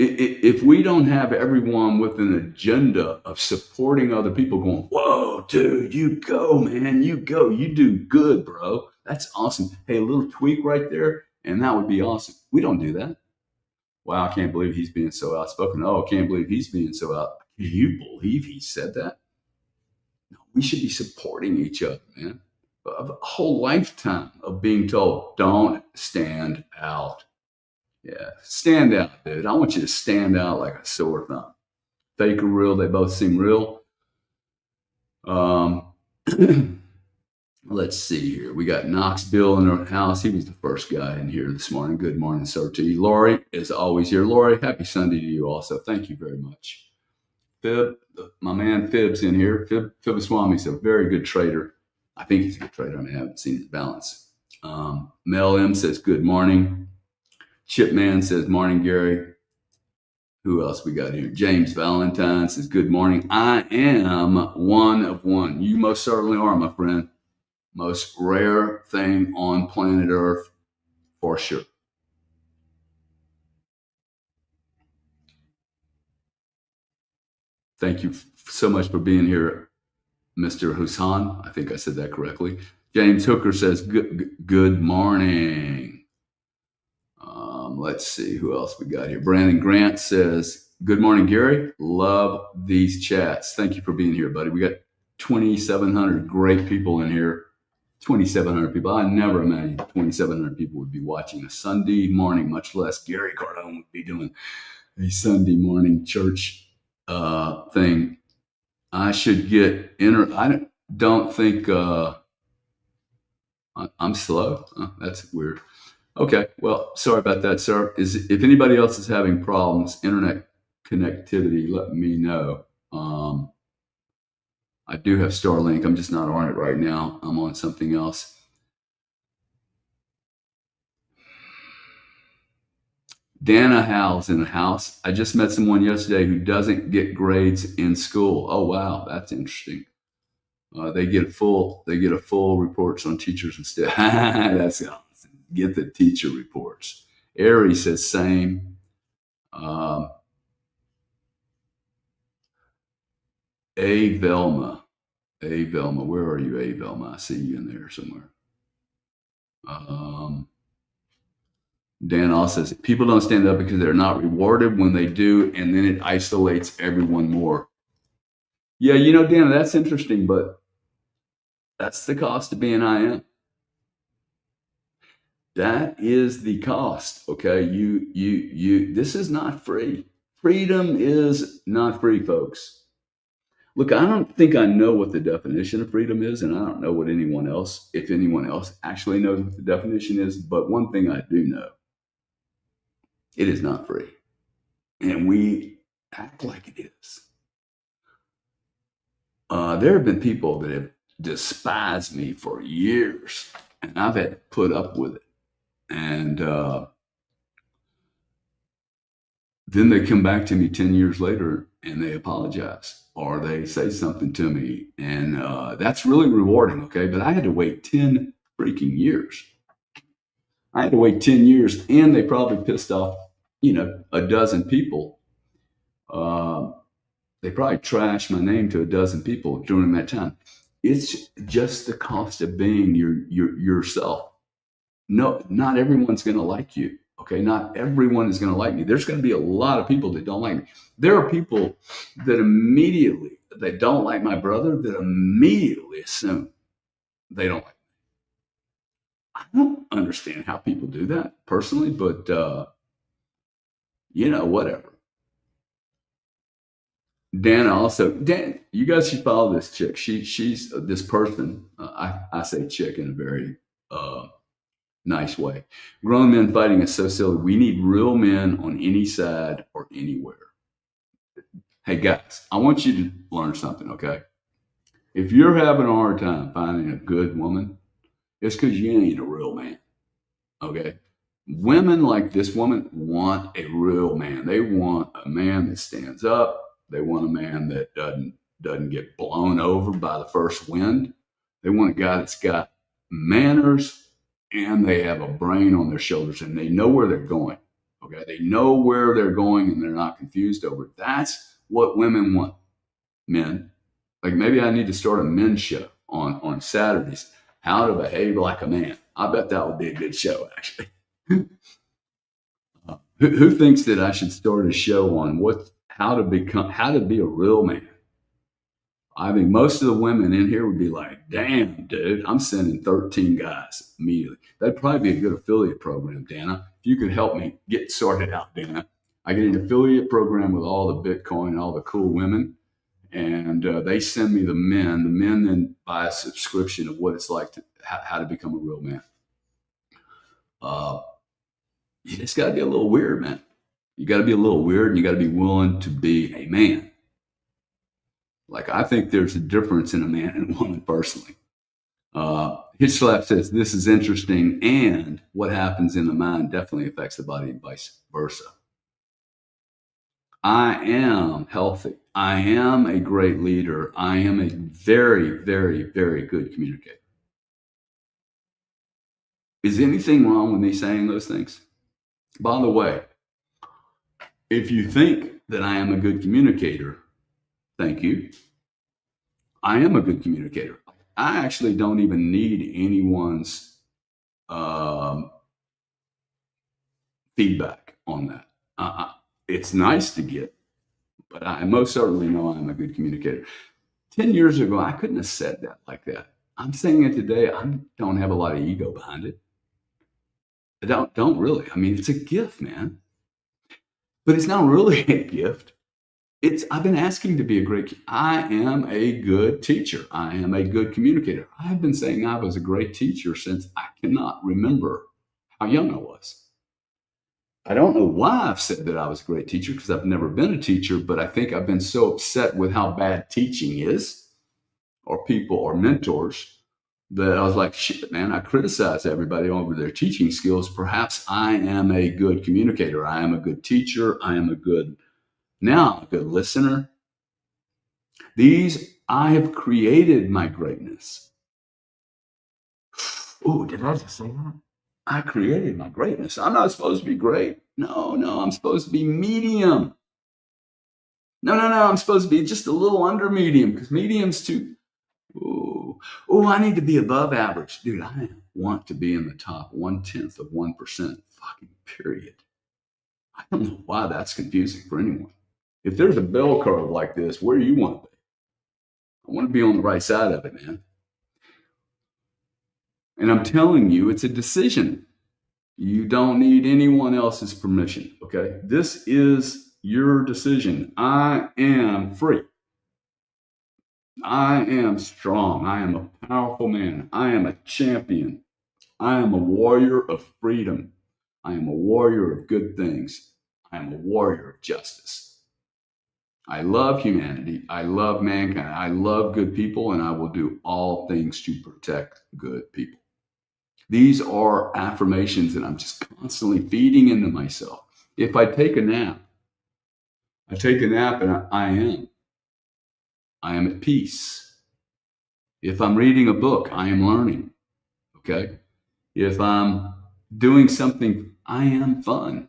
If we don't have everyone with an agenda of supporting other people going, whoa, dude, you go, man, you go, you do good, bro. That's awesome. Hey, a little tweak right there, and that would be awesome. We don't do that. Wow, I can't believe he's being so outspoken. Oh, I can't believe he's being so out. Can you believe he said that? No, we should be supporting each other, man. A whole lifetime of being told, don't stand out. Yeah, stand out, dude. I want you to stand out like a sore thumb. Fake or real, they both seem real. Let's see here. We got Knoxville in our house. He was the first guy in here this morning. Good morning, sir, to you. Lori is always here. Lori, happy Sunday to you also. Thank you very much. Fib, my man Fib's in here. Fibaswami's a very good trader. I think he's a good trader. I mean, I haven't seen his balance. Mel M says, good morning. Chipman says, morning, Gary. Who else we got here? James Valentine says, good morning. I am one of one. You most certainly are, my friend. Most rare thing on planet Earth, for sure. Thank you so much for being here, Mr. Hussan. I think I said that correctly. James Hooker says, good morning. Let's see who else we got here. Brandon Grant says, good morning, Gary. Love these chats. Thank you for being here, buddy. We got 2,700 great people in here. 2,700 people. I never imagined 2,700 people would be watching a Sunday morning, much less Gary Cardone would be doing a Sunday morning church thing. I should get I don't think I'm slow. That's weird. Okay, well, sorry about that, sir. If anybody else is having problems, internet connectivity, let me know. I do have Starlink. I'm just not on it right now. I'm on something else. Dana Hal's in the house. I just met someone yesterday who doesn't get grades in school. Oh, wow, that's interesting. They get full reports on teachers instead. That's awesome. Get the teacher reports. Ari says same. A Velma. A Velma. Where are you, A Velma? I see you in there somewhere. Um, Dan also says people don't stand up because they're not rewarded when they do, and then it isolates everyone more. Yeah, Dan, that's interesting, but that's the cost of being I am. That is the cost. Okay. This is not free. Freedom is not free, folks. Look, I don't think I know what the definition of freedom is, and I don't know what if anyone else actually knows what the definition is. But one thing I do know, it is not free. And we act like it is. There have been people that have despised me for years, and I've had to put up with it. And then they come back to me 10 years later and they apologize or they say something to me. And that's really rewarding. Okay. But I had to wait 10 freaking years. I had to wait 10 years and they probably pissed off, a dozen people. They probably trashed my name to a dozen people during that time. It's just the cost of being yourself. No, not everyone's going to like you. Okay, not everyone is going to like me. There's going to be a lot of people that don't like me. There are people that immediately they don't like my brother that immediately assume they don't like me. I don't understand how people do that personally, but whatever. Dan, you guys should follow this chick. She's this person. I say chick in a very nice way. Grown men fighting is so silly. We need real men on any side or anywhere. Hey guys, I want you to learn something, okay? If you're having a hard time finding a good woman, it's because you ain't a real man, okay? Women like this woman want a real man. They want a man that stands up. They want a man that doesn't get blown over by the first wind. They want a guy that's got manners, and they have a brain on their shoulders and they know where they're going. Okay. They know where they're going and they're not confused over it. That's what women want. Men. Like maybe I need to start a men's show on Saturdays. How to behave like a man. I bet that would be a good show, actually. Who thinks that I should start a show on how to be a real man? I think most of the women in here would be like, damn, dude, I'm sending 13 guys immediately. That'd probably be a good affiliate program, Dana. If you could help me get sorted out, Dana. I get an affiliate program with all the Bitcoin, all the cool women, and they send me the men. The men then buy a subscription of what it's like to how to become a real man. It's got to be a little weird, man. You got to be a little weird, and you got to be willing to be a man. Like, I think there's a difference in a man and a woman personally. Hitchlap says, this is interesting, and what happens in the mind definitely affects the body and vice versa. I am healthy. I am a great leader. I am a very, very, very good communicator. Is anything wrong with me saying those things? By the way, if you think that I am a good communicator, thank you. I am a good communicator. I actually don't even need anyone's feedback on that. It's nice to get, but I most certainly know I'm a good communicator. 10 years ago, I couldn't have said that like that. I'm saying it today. I don't have a lot of ego behind it. I don't really. I mean, it's a gift, man. But it's not really a gift. I've been asking to be a great. I am a good teacher. I am a good communicator. I've been saying I was a great teacher since I cannot remember how young I was. I don't know why I've said that I was a great teacher because I've never been a teacher, but I think I've been so upset with how bad teaching is, or people or mentors, that I was like, shit, man, I criticize everybody over their teaching skills. Perhaps I am a good communicator. I am a good teacher. I'm a good listener. I have created my greatness. Oh, did I just say that? I created my greatness. I'm not supposed to be great. No, I'm supposed to be medium. No, I'm supposed to be just a little under medium because medium's too. I need to be above average. Dude, I want to be in the top 1/10 of 1%. Fucking period. I don't know why that's confusing for anyone. If there's a bell curve like this, where do you want to be? I want to be on the right side of it, man. And I'm telling you, it's a decision. You don't need anyone else's permission, okay? This is your decision. I am free. I am strong. I am a powerful man. I am a champion. I am a warrior of freedom. I am a warrior of good things. I am a warrior of justice. I love humanity. I love mankind. I love good people, and I will do all things to protect good people. These are affirmations that I'm just constantly feeding into myself. If I take a nap, and I am at peace. If I'm reading a book, I am learning. Okay. If I'm doing something, I am fun.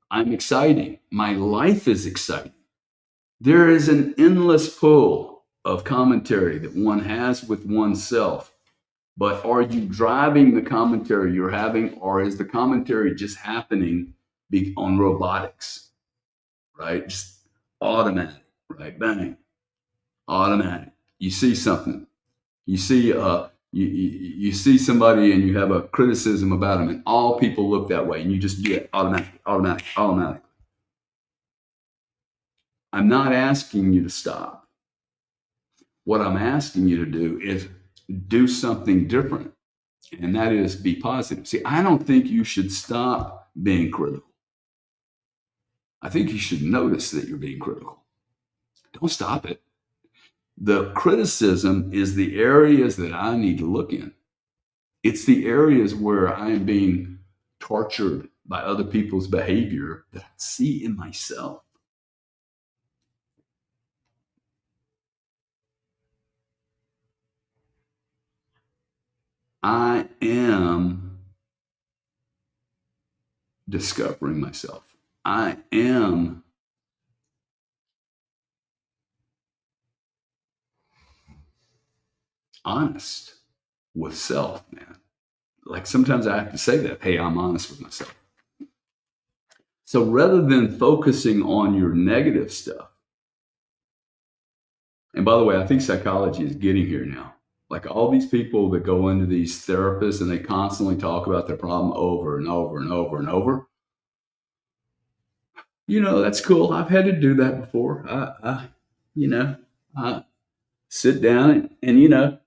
I'm exciting. My life is exciting. There is an endless pull of commentary that one has with oneself. But are you driving the commentary you're having, or is the commentary just happening on robotics, right? Just automatic, right? Bang, automatic. You see something, you see you see somebody, and you have a criticism about them, and all people look that way, and you just do it automatic. I'm not asking you to stop. What I'm asking you to do is do something different, and that is be positive. See, I don't think you should stop being critical. I think you should notice that you're being critical. Don't stop it. The criticism is the areas that I need to look in. It's the areas where I am being tortured by other people's behavior that I see in myself. I am discovering myself. I am honest with self, man. Like sometimes I have to say that, hey, I'm honest with myself. So rather than focusing on your negative stuff, and by the way, I think psychology is getting here now. Like all these people that go into these therapists and they constantly talk about their problem over and over and over and over. That's cool. I've had to do that before. I sit down and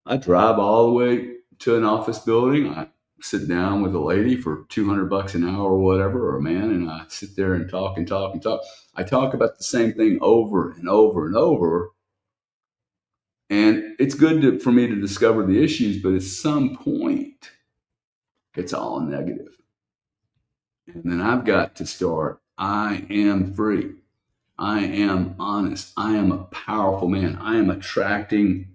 I drive all the way to an office building. I sit down with a lady for $200 an hour or whatever, or a man, and I sit there and talk and talk and talk. I talk about the same thing over and over and over. And it's good for me to discover the issues, but at some point, it's all negative. And then I've got to start. I am free. I am honest. I am a powerful man. I am attracting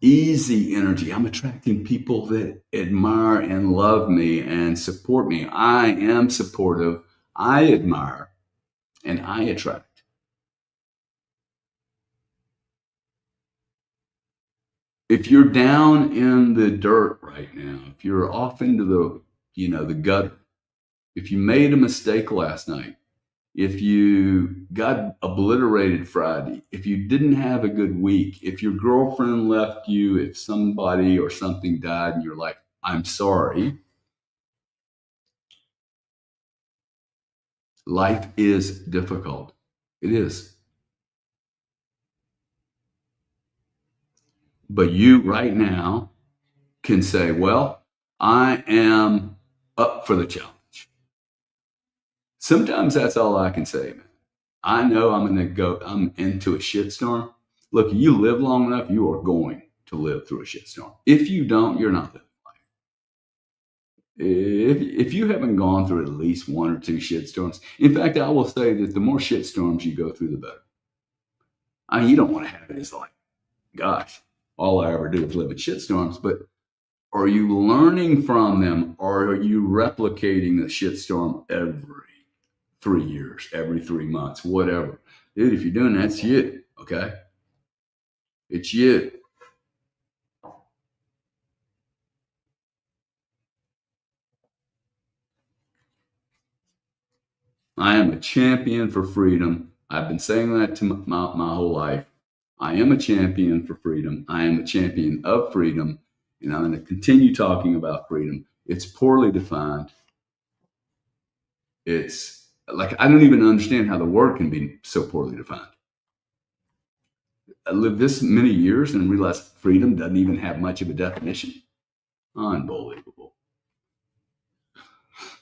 easy energy. I'm attracting people that admire and love me and support me. I am supportive. I admire and I attract. If you're down in the dirt right now, if you're off into the gutter, if you made a mistake last night, if you got obliterated Friday, if you didn't have a good week, if your girlfriend left you, if somebody or something died and you're like, I'm sorry. Life is difficult. It is. But you right now can say, well, I am up for the challenge. Sometimes that's all I can say, man. I know I'm into a shitstorm. Look, you live long enough, you are going to live through a shitstorm. If you don't, you're not living life. If you haven't gone through at least one or two shitstorms, in fact, I will say that the more shitstorms you go through, the better. I mean, you don't want to have it as like, gosh, all I ever do is live in shitstorms, but Are you learning from them, or are you replicating the shitstorm every 3 years, every 3 months, whatever? Dude, if you're doing that, it's you, okay? It's you. I am a champion for freedom. I've been saying that to my whole life. I am a champion for freedom. I am a champion of freedom, and I'm going to continue talking about freedom. It's poorly defined. It's like I don't even understand how the word can be so poorly defined. I lived this many years and realized freedom doesn't even have much of a definition. Unbelievable.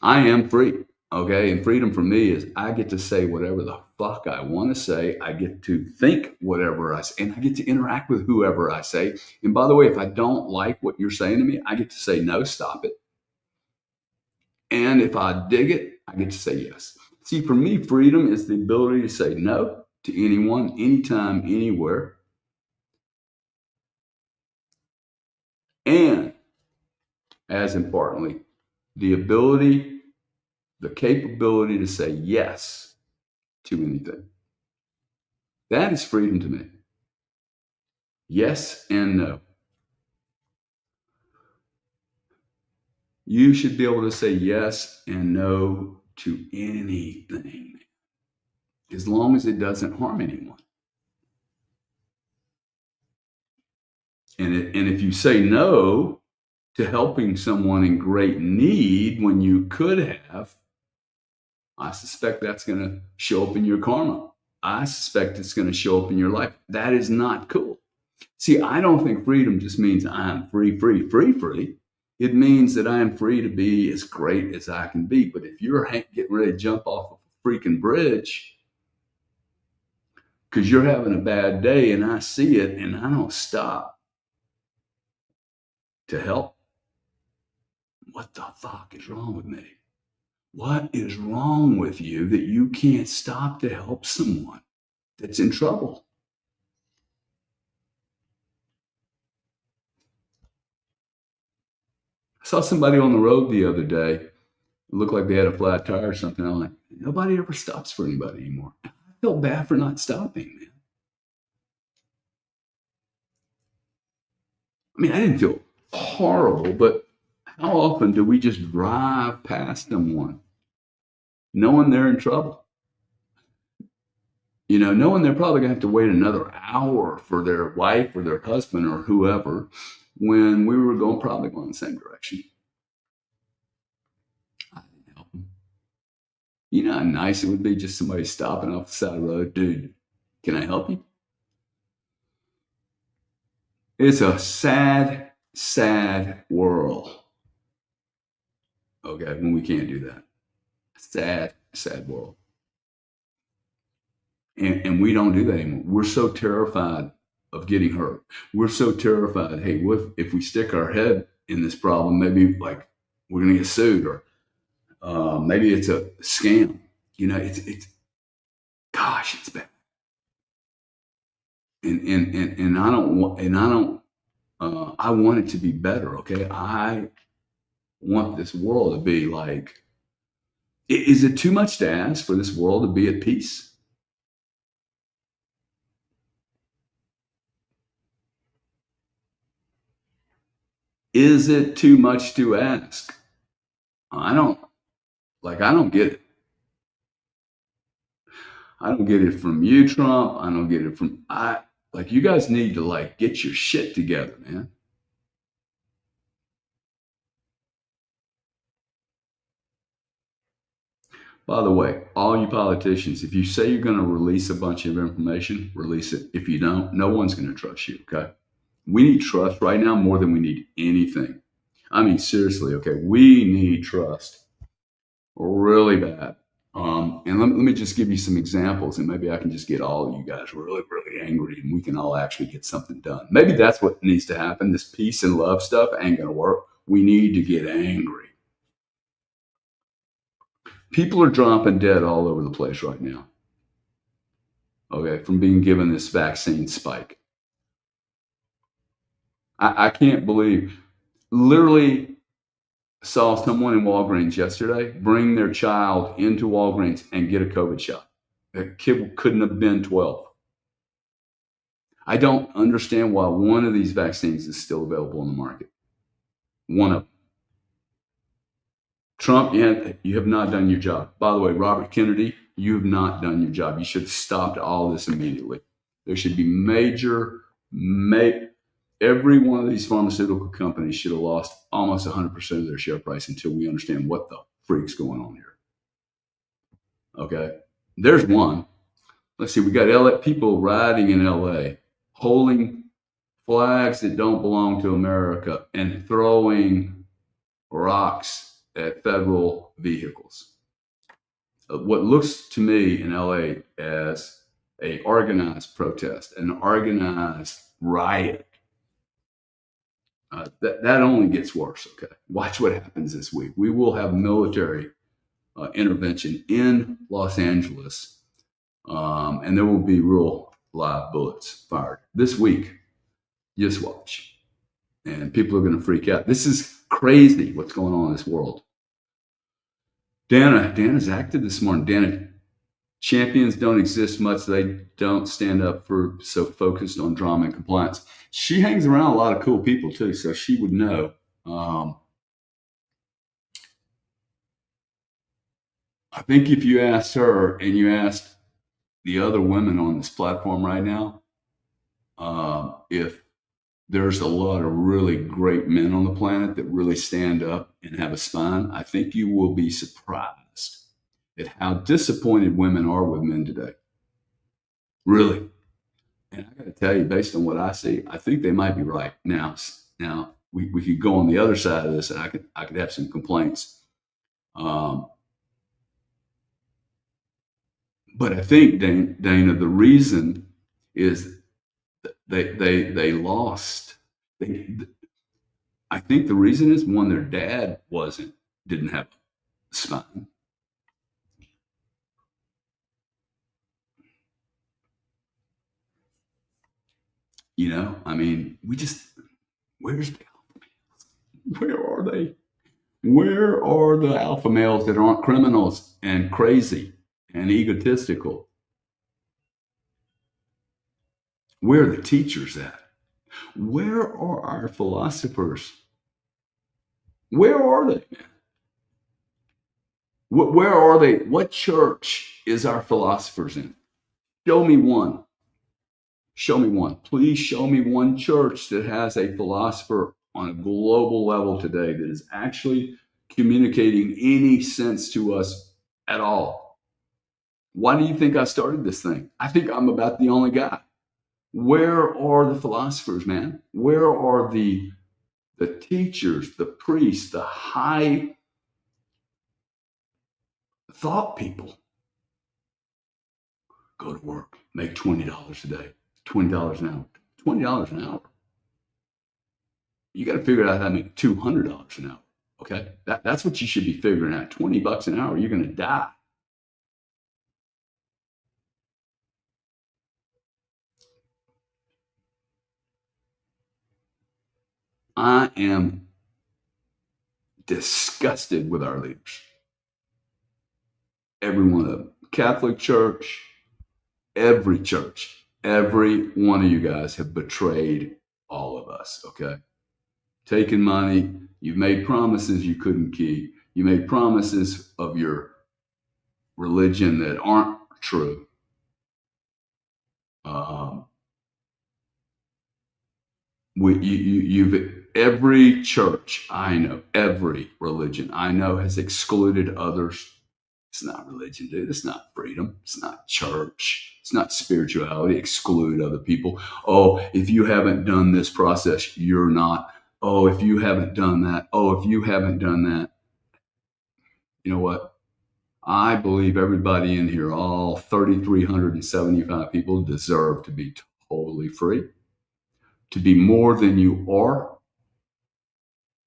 I am free. Okay. And freedom for me is I get to say whatever the fuck I want to say. I get to think whatever I say, and I get to interact with whoever I say. And by the way, if I don't like what you're saying to me, I get to say no, stop it. And if I dig it, I get to say yes. See, for me, freedom is the ability to say no to anyone, anytime, anywhere. And as importantly, the ability, the capability to say yes to anything. That is freedom to me. Yes and no. You should be able to say yes and no to anything as long as it doesn't harm anyone. And if you say no to helping someone in great need when you could have, I suspect that's going to show up in your karma. I suspect it's going to show up in your life. That is not cool. See, I don't think freedom just means I'm free, free, free, free. It means that I am free to be as great as I can be. But if you're getting ready to jump off of a freaking bridge because you're having a bad day and I see it and I don't stop to help, what the fuck is wrong with me? What is wrong with you that you can't stop to help someone that's in trouble? I saw somebody on the road the other day. It looked like they had a flat tire or something. I'm like, nobody ever stops for anybody anymore. I feel bad for not stopping, man. I mean, I didn't feel horrible, but how often do we just drive past someone knowing they're in trouble? You know, knowing they're probably going to have to wait another hour for their wife or their husband or whoever when we were probably going the same direction. I didn't help them. You know how nice it would be just somebody stopping off the side of the road. Dude, can I help you? It's a sad, sad world. Okay, when we can't do that. Sad, sad world. And we don't do that anymore. We're so terrified of getting hurt. We're so terrified. Hey, what if we stick our head in this problem? Maybe like we're going to get sued, or maybe it's a scam. You know, it's gosh, it's bad. And I don't want, and I don't. I want it to be better. Okay, I want this world to be like. Is it too much to ask for this world to be at peace? Is it too much to ask? I don't I don't get it. I don't get it from you, Trump. I don't get it from I like you guys need to like get your shit together, man. By the way, all you politicians, if you say you're going to release a bunch of information, release it. If you don't, no one's going to trust you, okay? We need trust right now more than we need anything. I mean, seriously, okay? We need trust really bad. And let me just give you some examples, and maybe I can just get all of you guys really, really angry, and we can all actually get something done. Maybe that's what needs to happen. This peace and love stuff ain't going to work. We need to get angry. People are dropping dead all over the place right now, okay, from being given this vaccine spike. I can't believe. literally saw someone in Walgreens yesterday bring their child into Walgreens and get a COVID shot. That kid couldn't have been 12. I don't understand why one of these vaccines is still available in the market. One of them. Trump, you have not done your job. By the way, Robert Kennedy, you have not done your job. You should have stopped all this immediately. There should be every one of these pharmaceutical companies should have lost almost 100% of their share price until we understand what the freak's going on here. Okay, there's one. Let's see, we got LA people riding in LA, holding flags that don't belong to America and throwing rocks at federal vehicles. What looks to me in LA as a organized protest, an organized riot. That only gets worse. Okay, watch what happens this week. We will have military intervention in Los Angeles, and there will be real live bullets fired this week. Just watch, and people are going to freak out. This is crazy. What's going on in this world? Dana's active this morning. Dana, champions don't exist much. They don't stand up for so focused on drama and compliance. She hangs around a lot of cool people too, so she would know. I think if you asked her and you asked the other women on this platform right now, if there's a lot of really great men on the planet that really stand up and have a spine, I think you will be surprised at how disappointed women are with men today. Really. And I got to tell you, based on what I see, I think they might be right. Now we could go on the other side of this, and I could have some complaints. But I think, Dana, the reason is they lost. I think the reason is, one, their dad didn't have a spine. You know, I mean, where are they? Where are the alpha males that aren't criminals and crazy and egotistical? Where are the teachers at? Where are our philosophers? Where are they? Where are they? What church is our philosophers in? Show me one. Show me one. Please show me one church that has a philosopher on a global level today that is actually communicating any sense to us at all. Why do you think I started this thing? I think I'm about the only guy. Where are the philosophers, man? Where are the teachers, the priests, the high thought people? Go to work, make $20 a day, $20 an hour, $20 an hour. You got to figure out how to make $200 an hour. Okay, that's what you should be figuring out. $20 an hour, you're going to die. I am disgusted with our leaders. Every one of them. Catholic Church, every one of you guys have betrayed all of us, okay? Taken money, you've made promises you couldn't keep. You made promises of your religion that aren't true. Every church I know, every religion I know has excluded others. It's not religion, dude. It's not freedom. It's not church. It's not spirituality. Exclude other people. Oh, if you haven't done this process, you're not. Oh, if you haven't done that. Oh, if you haven't done that. You know what? I believe everybody in here, all 3,375 people, deserve to be totally free, to be more than you are,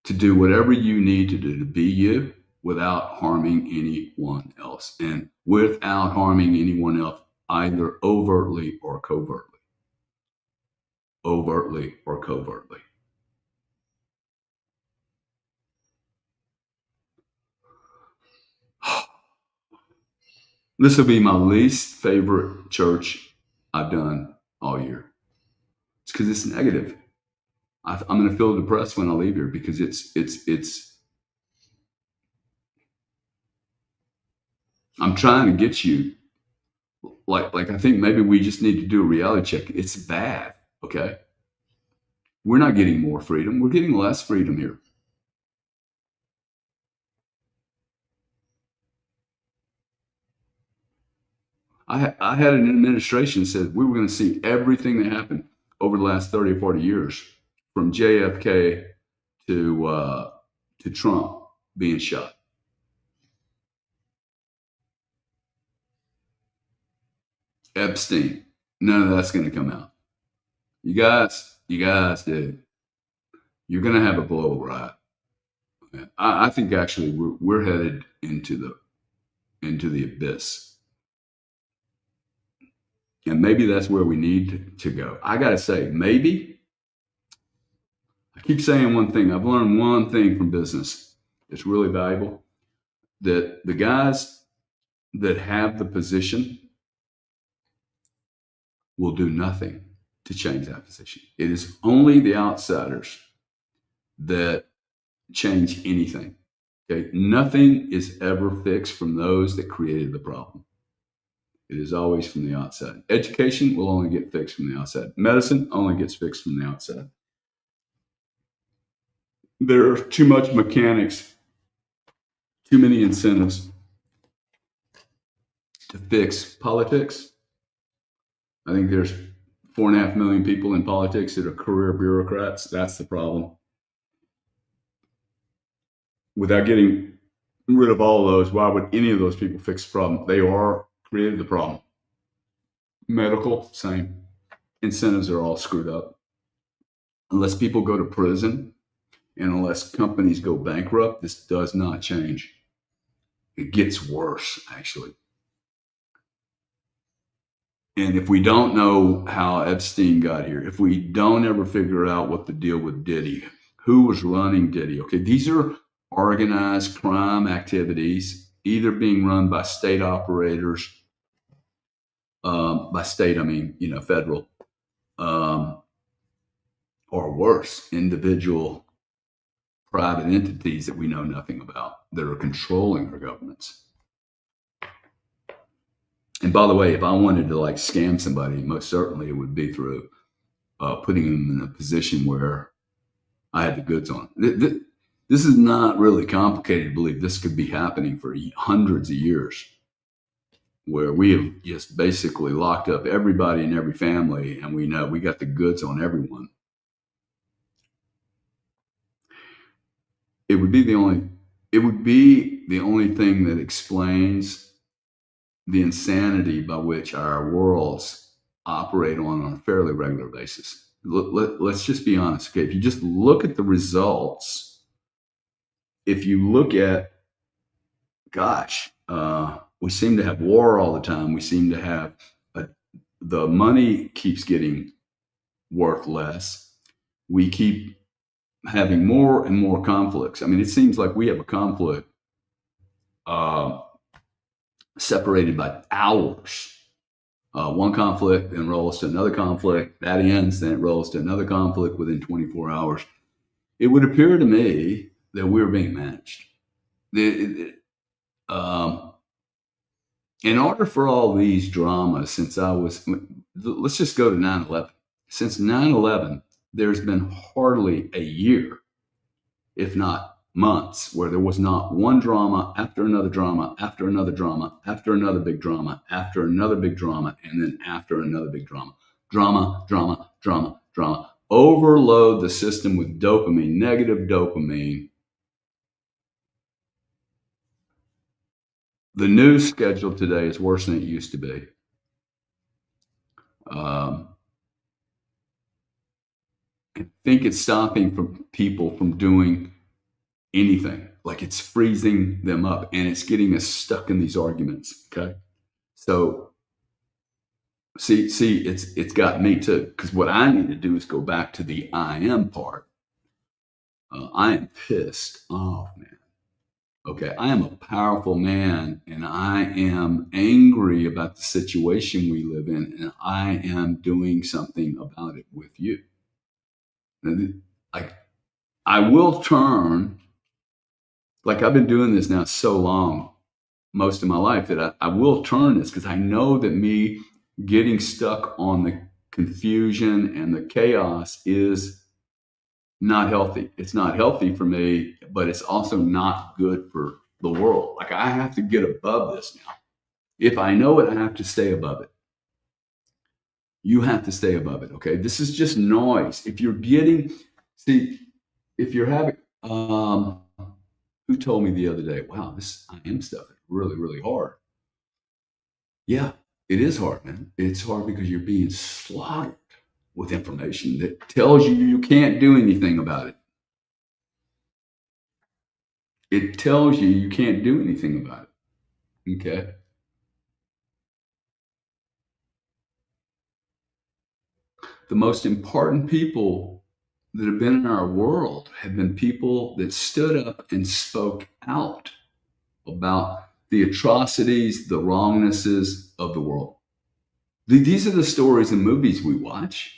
to do whatever you need to do to be you without harming anyone else, and without harming anyone else either overtly or covertly. Overtly or covertly. This will be my least favorite church I've done all year. It's because it's negative. I'm going to feel depressed when I leave here because it's. I'm trying to get you, like I think maybe we just need to do a reality check. It's bad, okay? We're not getting more freedom. We're getting less freedom here. I had an administration that said we were going to see everything that happened over the last 30 or 40 years, from JFK to Trump being shot. Epstein, none of that's going to come out. You guys, dude, you're going to have a blow right. I think actually we're headed into the abyss, and maybe that's where we need to go. I got to say, maybe I keep saying one thing. I've learned one thing from business. It's really valuable that the guys that have the position will do nothing to change that position. It is only the outsiders that change anything. Okay, nothing is ever fixed from those that created the problem. It is always from the outside. Education will only get fixed from the outside. Medicine only gets fixed from the outside. There are too much mechanics, too many incentives to fix politics. I think there's 4.5 million people in politics that are career bureaucrats. That's the problem. Without getting rid of all of those, why would any of those people fix the problem? They are created the problem. Medical, same. Incentives are all screwed up. Unless people go to prison and unless companies go bankrupt, this does not change. It gets worse, actually. And if we don't know how Epstein got here, if we don't ever figure out what the deal with Diddy, who was running Diddy, okay, these are organized crime activities, either being run by state operators, by state, I mean, federal, or worse, individual private entities that we know nothing about that are controlling our governments. And by the way, if I wanted to scam somebody, most certainly it would be through putting them in a position where I had the goods on. This is not really complicated to believe. This could be happening for hundreds of years, where we have just basically locked up everybody in every family, and we know we got the goods on everyone. It would be the only thing that explains the insanity by which our worlds operate on a fairly regular basis. Let's just be honest, okay? If you just look at the results, if you look at, we seem to have war all the time. We seem to have the money keeps getting worth less. We keep having more and more conflicts. I mean, it seems like we have a conflict separated by hours. One conflict then rolls to another conflict. That ends, then it rolls to another conflict within 24 hours. It would appear to me that we're being managed. In order for all these dramas, let's just go to 9/11. Since 9/11, there's been hardly a year, if not months, where there was not one drama after another drama, after another drama, after another big drama, after another big drama, and then after another big drama. Drama, drama, drama, drama. Overload the system with dopamine, negative dopamine. The news schedule today is worse than it used to be. I think it's stopping people from doing anything. Like, it's freezing them up, and it's getting us stuck in these arguments. Okay, so see, it's got me too. Because what I need to do is go back to the I am part. I am pissed off, man. Okay, I am a powerful man and I am angry about the situation we live in and I am doing something about it with you. And like I will turn, like I've been doing this now so long, most of my life, that I will turn this because I know that me getting stuck on the confusion and the chaos is not healthy. It's not healthy for me, but it's also not good for the world. Like I have to get above this now. If I know it, I have to stay above it. You have to stay above it. Okay. This is just noise. If you're getting, see, if you're having, who told me the other day, wow, this IM stuff is really, really hard. Yeah, it is hard, man. It's hard because you're being slaughtered with information that tells you you can't do anything about it. It tells you you can't do anything about it. Okay. The most important people that have been in our world have been people that stood up and spoke out about the atrocities, the wrongnesses of the world. These are the stories and movies we watch.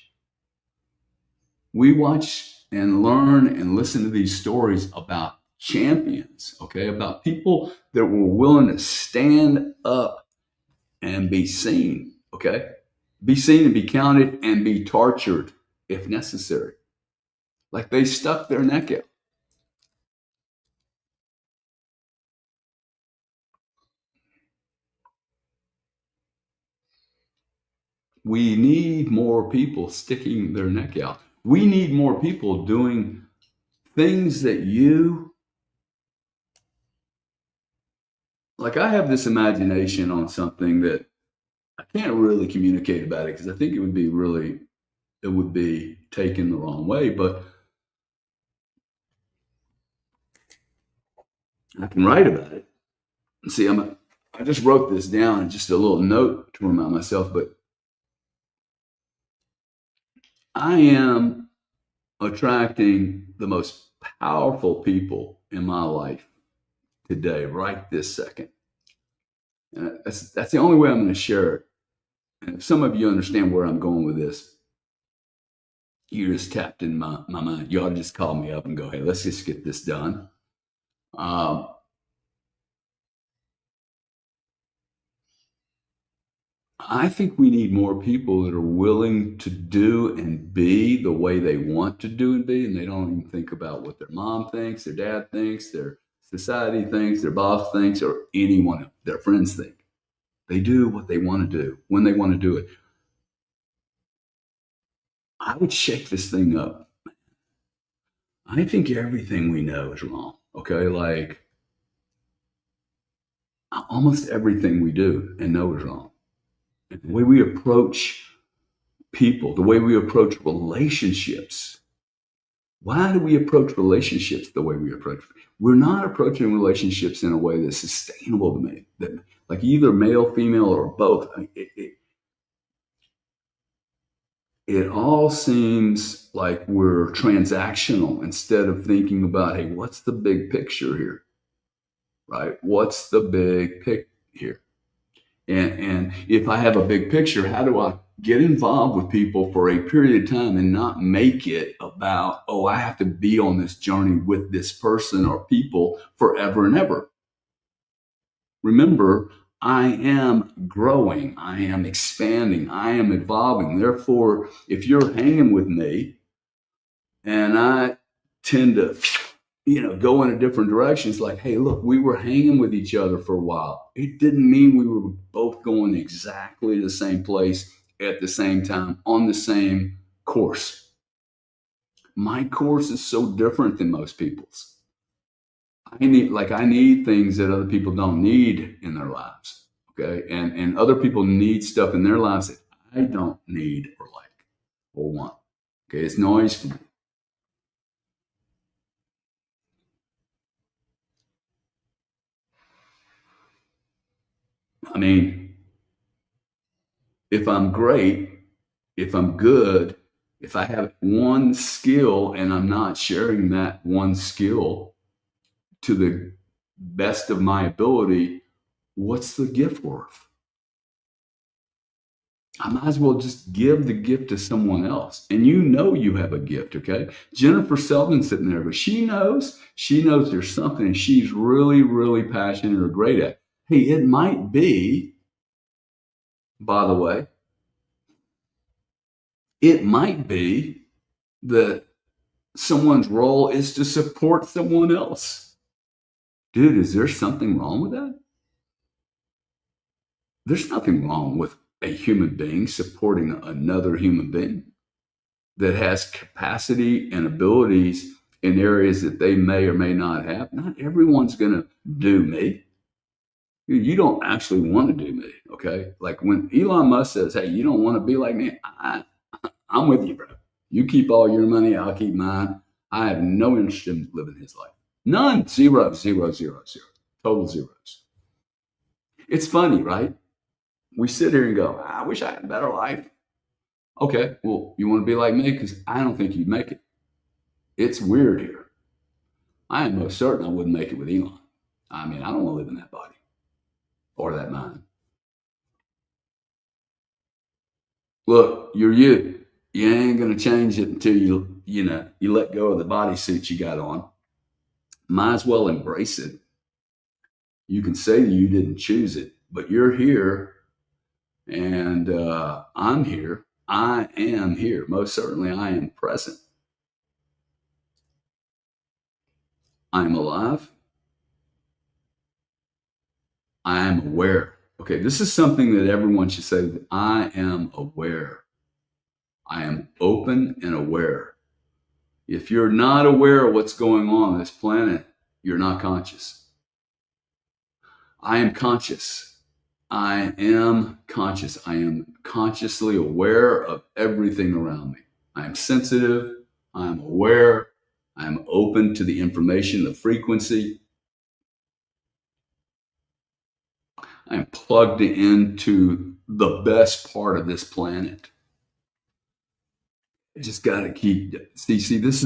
We watch and learn and listen to these stories about champions, okay, about people that were willing to stand up and be seen, okay, be seen and be counted and be tortured if necessary. Like they stuck their neck out. We need more people sticking their neck out. We need more people doing things that you like. I have this imagination on something that I can't really communicate about it because I think it would be taken the wrong way, but I can write about it. See, I just wrote this down, just a little note to remind myself, but I am attracting the most powerful people in my life today, right this second. And that's the only way I'm going to share it. And if some of you understand where I'm going with this, you just tapped in my mind. You ought to just call me up and go, hey, let's just get this done. Um, I think we need more people that are willing to do and be the way they want to do and be, and they don't even think about what their mom thinks, their dad thinks, their society thinks, their boss thinks, or anyone their friends think. They do what they want to do when they want to do it. I would shake this thing up. I think everything we know is wrong. Okay, like almost everything we do and know is wrong. And the way we approach people, the way we approach relationships. Why do we approach relationships the way we approach? We're not approaching relationships in a way that's sustainable to me. That like either male, female, or both. It all seems like we're transactional instead of thinking about, hey, what's the big picture here, right? What's the big pic here? And if I have a big picture, how do I get involved with people for a period of time and not make it about, oh, I have to be on this journey with this person or people forever and ever? Remember, I am growing, I am expanding, I am evolving. Therefore, if you're hanging with me and I tend to go in a different direction. It's like, hey, look, we were hanging with each other for a while. It didn't mean we were both going exactly the same place at the same time on the same course. My course is so different than most people's. I need things that other people don't need in their lives. Okay. And other people need stuff in their lives that I don't need or like or want. Okay. It's noise for me. I mean, if I'm great, if I'm good, if I have one skill and I'm not sharing that one skill to best of my ability, what's the gift worth? I might as well just give the gift to someone else. And you know you have a gift, okay? Jennifer Selden's sitting there, but she knows there's something she's really, really passionate or great at. Hey, it might be, by the way, it might be that someone's role is to support someone else. Dude, is there something wrong with that? There's nothing wrong with a human being supporting another human being that has capacity and abilities in areas that they may or may not have. Not everyone's going to do me. You don't actually want to do me, okay? Like when Elon Musk says, hey, you don't want to be like me, I'm with you, bro. You keep all your money, I'll keep mine. I have no interest in living his life. None. Zero, zero, zero, zero. Total zeros. It's funny, right? We sit here and go, I wish I had a better life. Okay, well, you want to be like me? Because I don't think you'd make it. It's weird here. I am most certain I wouldn't make it with Elon. I mean, I don't want to live in that body or that mind. Look, you're you. You ain't gonna change it until you let go of the bodysuit you got on. Might as well embrace it. You can say that you didn't choose it, but you're here, and I'm here. I am here. Most certainly, I am present. I am alive. I am aware. Okay, this is something that everyone should say. I am aware. I am open and aware. If you're not aware of what's going on this planet, you're not conscious. I am conscious. I am conscious. I am consciously aware of everything around me. I am sensitive. I am aware. I am open to the information, the frequency. I am plugged into the best part of this planet. I just got to keep, see, this is,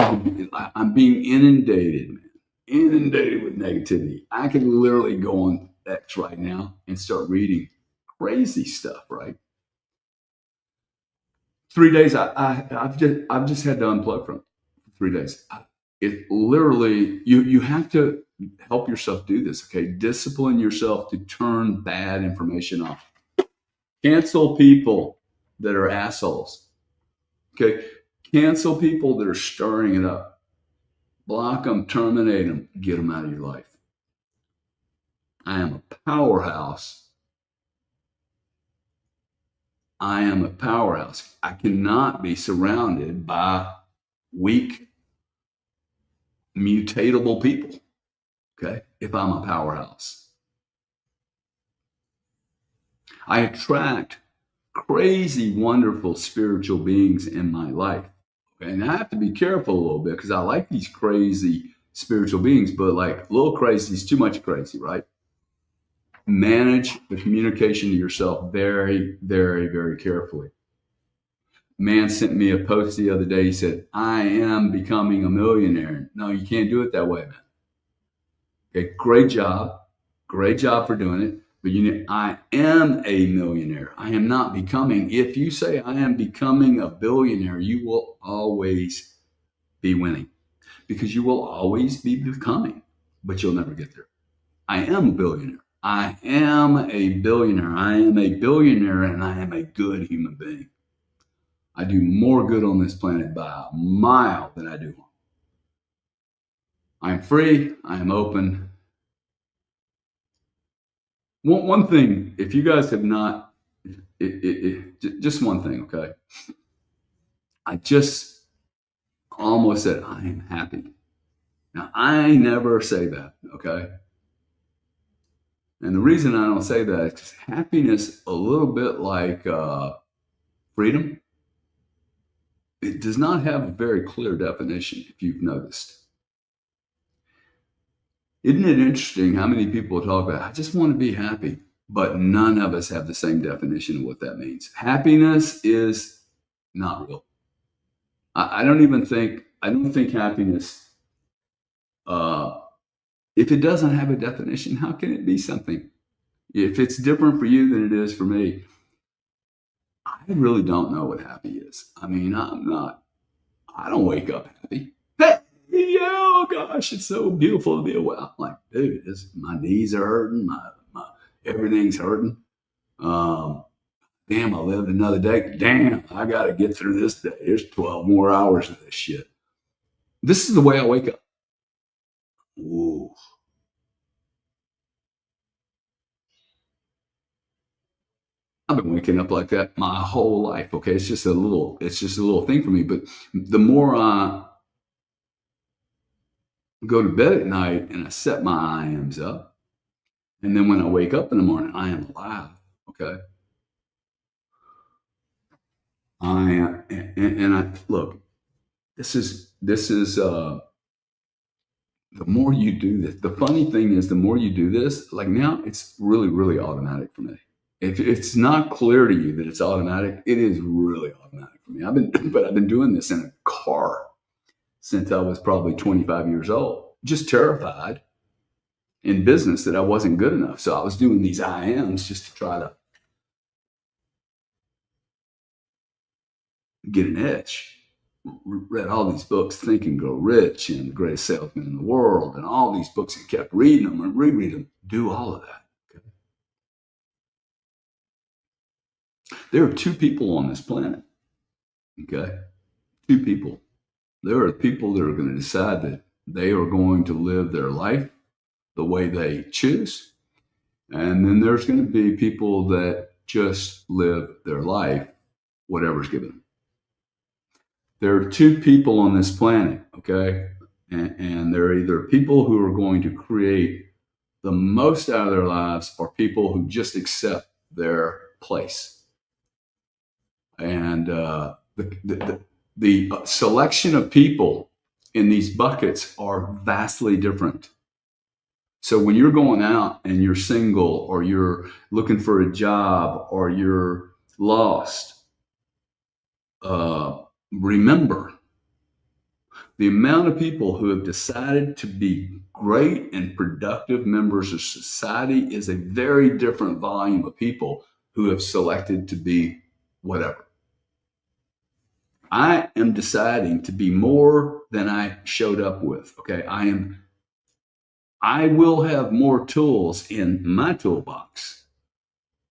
I'm being inundated, man, inundated with negativity. I could literally go on X right now and start reading crazy stuff, right? 3 days, I've just had to unplug from it for 3 days. It literally, you have to help yourself do this, okay? Discipline yourself to turn bad information off. Cancel people that are assholes. Okay. Cancel people that are stirring it up. Block them, terminate them, get them out of your life. I am a powerhouse. I am a powerhouse. I cannot be surrounded by weak, mutatable people. Okay. If I'm a powerhouse, I attract crazy, wonderful spiritual beings in my life. Okay? And I have to be careful a little bit because I like these crazy spiritual beings, but like a little crazy is too much crazy, right? Manage the communication to yourself very, very, very carefully. Man sent me a post the other day. He said, I am becoming a millionaire. No, you can't do it that way, man. Okay, great job. Great job for doing it. But I am a millionaire. I am not becoming. If you say I am becoming a billionaire, you will always be winning because you will always be becoming, but you'll never get there. I am a billionaire. I am a billionaire. I am a billionaire and I am a good human being. I do more good on this planet by a mile than I do harm. I'm free. I am open. One thing, if you guys have not, just one thing, okay? I just almost said, I am happy. Now, I never say that, okay? And the reason I don't say that is because happiness, a little bit like freedom, it does not have a very clear definition, if you've noticed. Isn't it interesting how many people talk about, I just want to be happy, but none of us have the same definition of what that means. Happiness is not real. I don't think happiness If it doesn't have a definition, how can it be something? If it's different for you than it is for me, I really don't know what happy is. I mean, I don't wake up happy. Hey, yeah, oh gosh, it's so beautiful to be away. I'm like, dude, my knees are hurting, my everything's hurting. Um, damn, I lived another day. Damn, I got to get through this day. There's 12 more hours of this shit. This is the way I wake up. Ooh. I've been waking up like that my whole life. Okay, it's just a little thing for me. But the more I go to bed at night and I set my IMs up, and then when I wake up in the morning, I am alive. Okay, I am, and I look. This is the more you do this. The funny thing is, the more you do this, like now, it's really really automatic for me. If it's not clear to you that it's automatic, it is really automatic for me. I've been doing this in a car since I was probably 25 years old, just terrified in business that I wasn't good enough. So I was doing these IMs just to try to get an edge. Read all these books, Think and Grow Rich and The Greatest Salesman in the World, and all these books, and kept reading them and rereading them. Do all of that. Okay? There are two people on this planet. Okay, two people. There are people that are going to decide that they are going to live their life the way they choose. And then there's going to be people that just live their life, whatever's given them. There are two people on this planet, okay? And they're either people who are going to create the most out of their lives or people who just accept their place. And the selection of people in these buckets are vastly different. So when you're going out and you're single or you're looking for a job or you're lost, remember the amount of people who have decided to be great and productive members of society is a very different volume of people who have selected to be whatever. I am deciding to be more than I showed up with. Okay. I will have more tools in my toolbox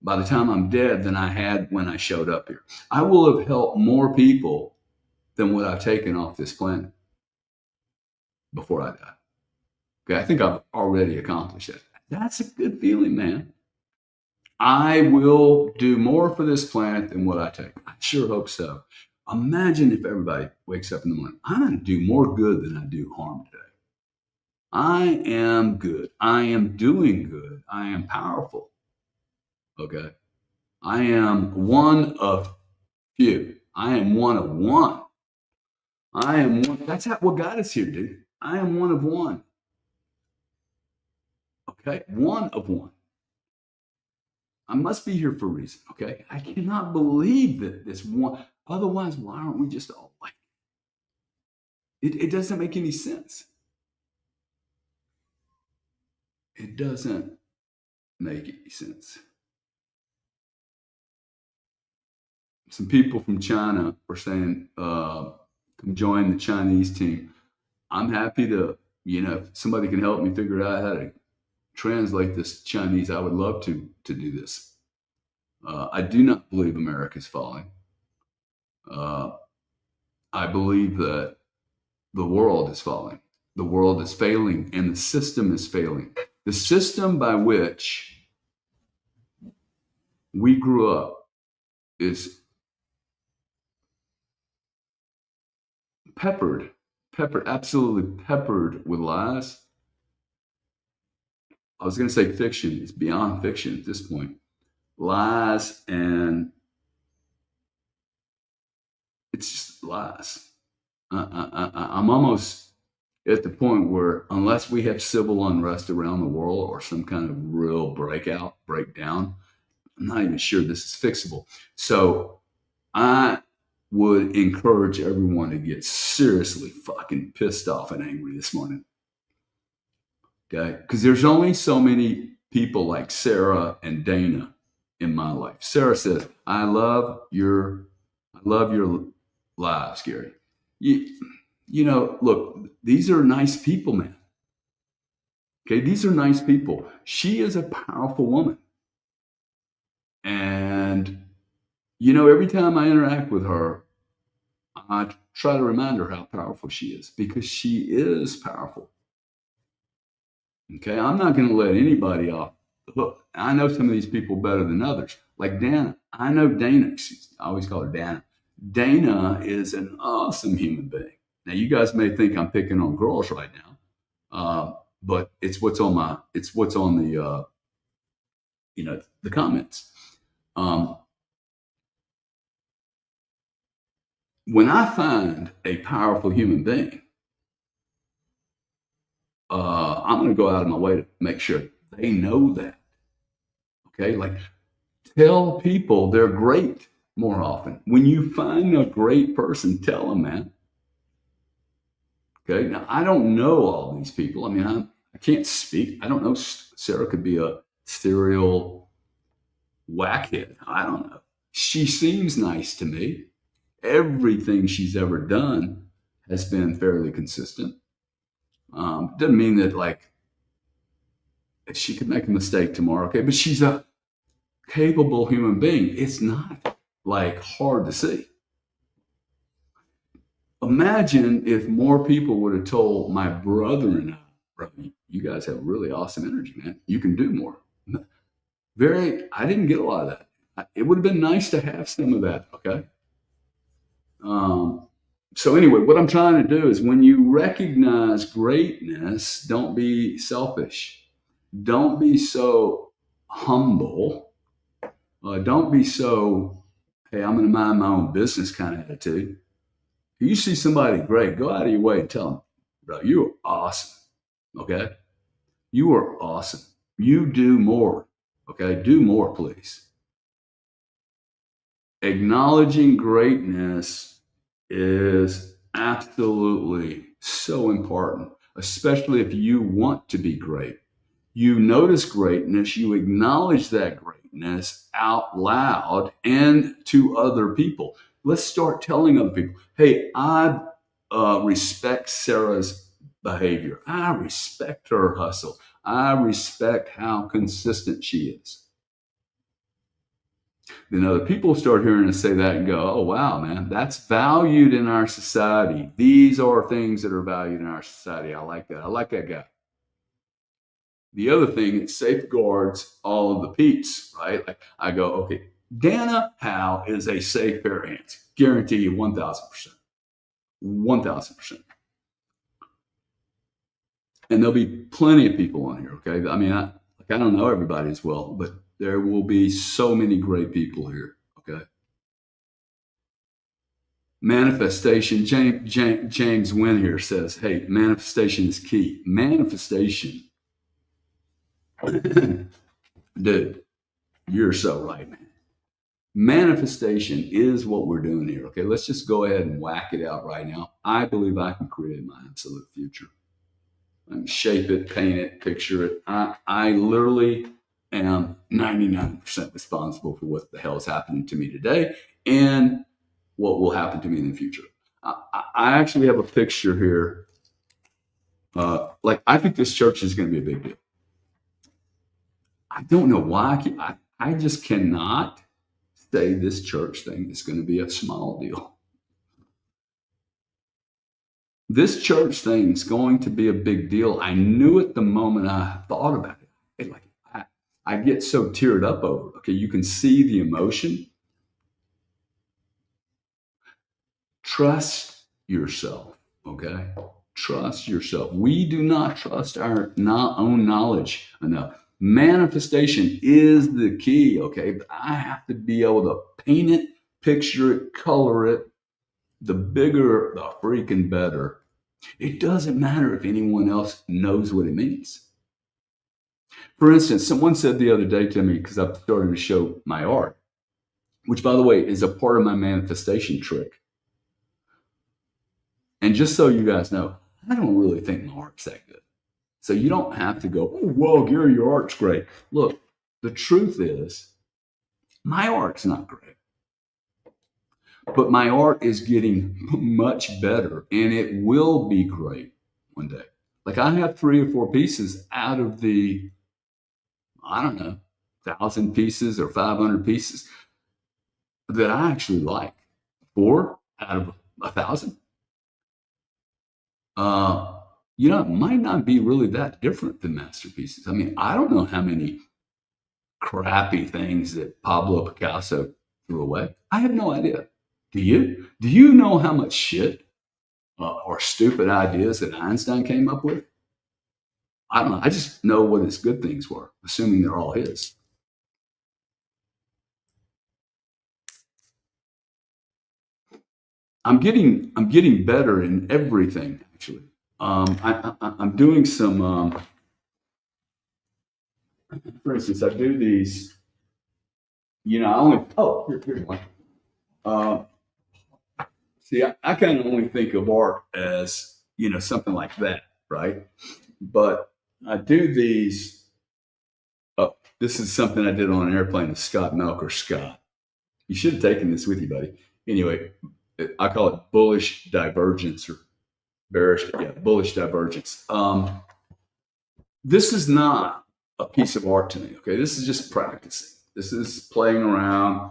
by the time I'm dead than I had when I showed up here. I will have helped more people than what I've taken off this planet before I die. Okay, I think I've already accomplished that. That's a good feeling, man. I will do more for this planet than what I take. I sure hope so. Imagine if everybody wakes up in the morning. I'm going to do more good than I do harm today. I am good. I am doing good. I am powerful. Okay. I am one of few. I am one of one. I am one. That's what got us here, dude. I am one of one. Okay. One of one. I must be here for a reason. Okay. I cannot believe that this one. Otherwise, why aren't we just all like it? It doesn't make any sense. It doesn't make any sense. Some people from China are saying, come join the Chinese team. I'm happy to, if somebody can help me figure out how to translate this Chinese, I would love to do this. I do not believe America is falling. I believe that the world is falling. The world is failing and the system is failing. The system by which we grew up is peppered, absolutely peppered with lies. I was going to say fiction. It's beyond fiction at this point. Lies, and it's just lies. I'm almost at the point where, unless we have civil unrest around the world or some kind of real breakdown, I'm not even sure this is fixable. So I would encourage everyone to get seriously fucking pissed off and angry this morning. Okay, because there's only so many people like Sarah and Dana in my life. Sarah says, I love your lives, Gary. You, look, these are nice people, man. Okay, these are nice people. She is a powerful woman. And, every time I interact with her, I try to remind her how powerful she is because she is powerful. Okay, I'm not going to let anybody off the hook. I know some of these people better than others. Like Dana, I know Dana. I always call her Dana. Dana is an awesome human being. Now, you guys may think I'm picking on girls right now, but it's what's on the the comments. When I find a powerful human being, I'm going to go out of my way to make sure they know that. Okay, like tell people they're great more often. When you find a great person, tell them that. Okay, now I don't know all these people. I mean, I can't speak. I don't know. Sarah could be a serial whackhead. I don't know. She seems nice to me. Everything she's ever done has been fairly consistent. Doesn't mean that like she could make a mistake tomorrow. Okay, but she's a capable human being. It's not like hard to see. Imagine if more people would have told my brother and I, bro, you guys have really awesome energy, man. You can do more. I didn't get a lot of that. It would have been nice to have some of that. Okay. So anyway, what I'm trying to do is when you recognize greatness, don't be selfish. Don't be so humble. Don't be so, hey, I'm going to mind my own business kind of attitude. If you see somebody great, go out of your way and tell them, bro, you are awesome. Okay. You are awesome. You do more. Okay. Do more, please. Acknowledging greatness is absolutely so important, especially if you want to be great. You notice greatness, you acknowledge that greatness out loud and to other people. Let's start telling other people, hey, I respect Sarah's behavior. I respect her hustle. I respect how consistent she is. Then other people start hearing us say that and go, oh, wow, man, that's valued in our society. These are things that are valued in our society. I like that. I like that guy. The other thing, it safeguards all of the peeps, right? Like I go, okay, Dana Howe is a safe pair of hands. Guarantee you 1,000%. 1,000%. And there'll be plenty of people on here, okay? I mean, I don't know everybody as well, but there will be so many great people here, okay? Manifestation, James Wynn here says, hey, manifestation is key. Manifestation, dude, you're so right, man. Manifestation is what we're doing here, okay? Let's just go ahead and whack it out right now. I believe I can create my absolute future. I can shape it, paint it, picture it. I literally am 99% responsible for what the hell is happening to me today and what will happen to me in the future. I actually have a picture here. I think this church is going to be a big deal. I don't know why. I just cannot say this church thing is going to be a small deal. This church thing is going to be a big deal. I knew it the moment I thought about it. I get so teared up over it. Okay, you can see the emotion. Trust yourself, okay? Trust yourself. We do not trust our own knowledge enough. Manifestation is the key, okay? But I have to be able to paint it, picture it, color it. The bigger, the freaking better. It doesn't matter if anyone else knows what it means. For instance, someone said the other day to me, because I've started to show my art, which, by the way, is a part of my manifestation trick. And just so you guys know, I don't really think my art's that good. So you don't have to go, oh, well, Gary, your art's great. Look, the truth is, my art's not great, but my art is getting much better and it will be great one day. Like I have 3 or 4 pieces out of the, I don't know, 1,000 pieces or 500 pieces that I actually like. 4 out of 1,000. Uh, it might not be really that different than masterpieces. I mean, I don't know how many crappy things that Pablo Picasso threw away. I have no idea. Do you? Do you know how much shit or stupid ideas that Einstein came up with? I don't know. I just know what his good things were, assuming they're all his. I'm getting better in everything actually. I'm doing some. For instance, I do these. I only. Oh, here's one. Uh, See, I kind of only think of art as something like that, right? But I do these. Oh, this is something I did on an airplane with Scott Melker. Scott, you should have taken this with you, buddy. Anyway, I call it bullish divergence or bearish, yeah, bullish divergence. This is not a piece of art to me. Okay, this is just practicing. This is playing around.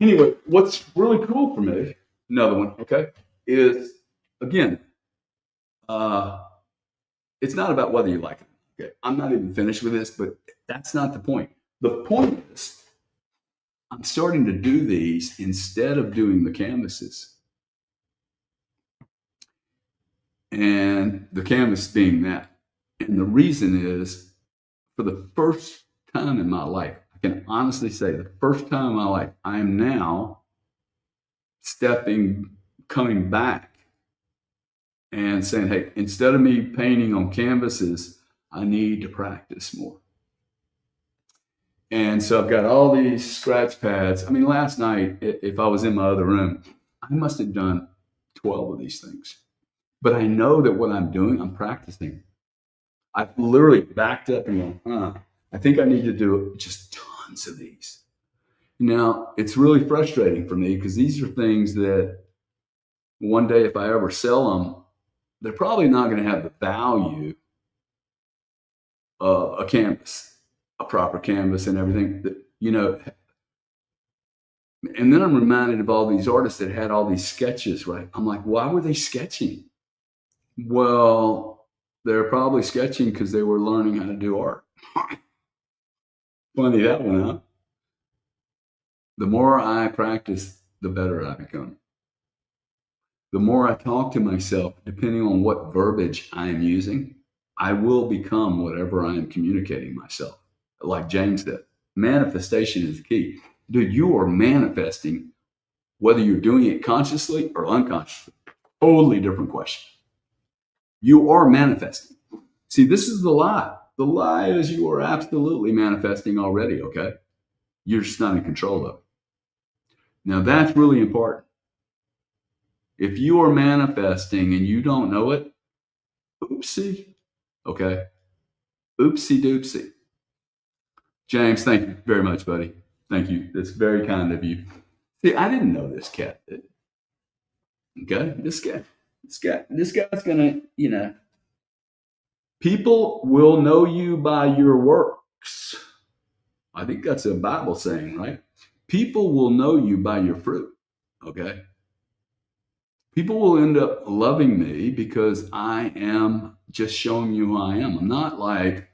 Anyway, what's really cool for me, another one, okay, is again, uh, it's not about whether you like it. Okay, I'm not even finished with this, but that's not the point. The point is, I'm starting to do these instead of doing the canvases, and the canvas being that. And the reason is, for the first time in my life, I can honestly say, the first time in my life, I am now coming back and saying, hey, instead of me painting on canvases, I need to practice more. And so I've got all these scratch pads. I mean, last night, if I was in my other room, I must have done 12 of these things. But I know that what I'm doing, I'm practicing. I've literally backed up and gone, I think I need to do just tons of these. Now, it's really frustrating for me because these are things that one day, if I ever sell them, they're probably not going to have the value of a canvas, a proper canvas and everything that, and then I'm reminded of all these artists that had all these sketches, right? I'm like, why were they sketching? Well, they're probably sketching because they were learning how to do art. Funny that one, huh? The more I practice, the better I become. The more I talk to myself, depending on what verbiage I am using, I will become whatever I am communicating myself. Like James said, manifestation is the key. Dude, you are manifesting whether you're doing it consciously or unconsciously. Totally different question. You are manifesting. See, this is the lie. The lie is you are absolutely manifesting already, okay? You're just not in control of it. Now, that's really important. If you are manifesting and you don't know it, oopsie, okay? Oopsie doopsie. James, thank you very much, buddy. Thank you. That's very kind of you. See, I didn't know this cat did. Okay? This guy's gonna, people will know you by your works. I think that's a Bible saying, right? People will know you by your fruit. Okay? People will end up loving me because I am just showing you who I am. I'm not like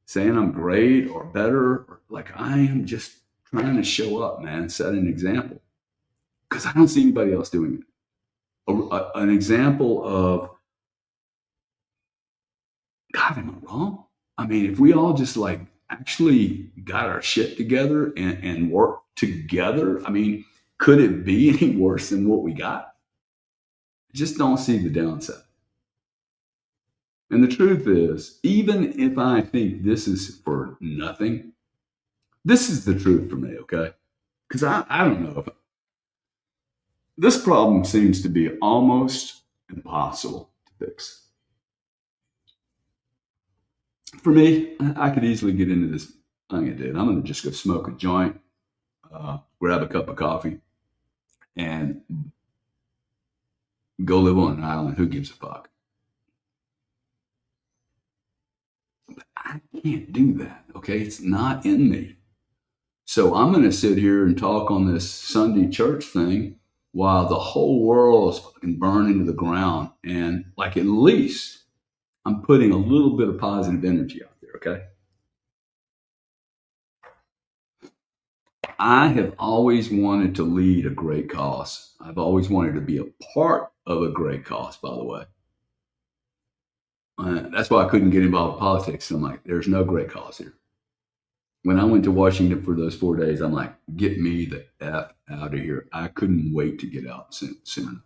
saying I'm great or better. Like I am just trying to show up, man, set an example. Because I don't see anybody else doing it. An example of, God, am I wrong? I mean, if we all just like actually got our shit together and work together, I mean, could it be any worse than what we got? Just don't see the downside. And the truth is, even if I think this is for nothing, this is the truth for me, okay? Because I don't know. This problem seems to be almost impossible to fix. For me, I could easily get into this thing I did. I'm going to just go smoke a joint, grab a cup of coffee, and go live on an island. Who gives a fuck? I can't do that. Okay. It's not in me. So I'm going to sit here and talk on this Sunday church thing while the whole world is fucking burning to the ground. And like, at least I'm putting a little bit of positive energy out there. Okay. I have always wanted to lead a great cause. I've always wanted to be a part of a great cause, by the way. That's why I couldn't get involved in politics. I'm like, there's no great cause here. When I went to Washington for those 4 days, I'm like, get me the F out of here. I couldn't wait to get out soon.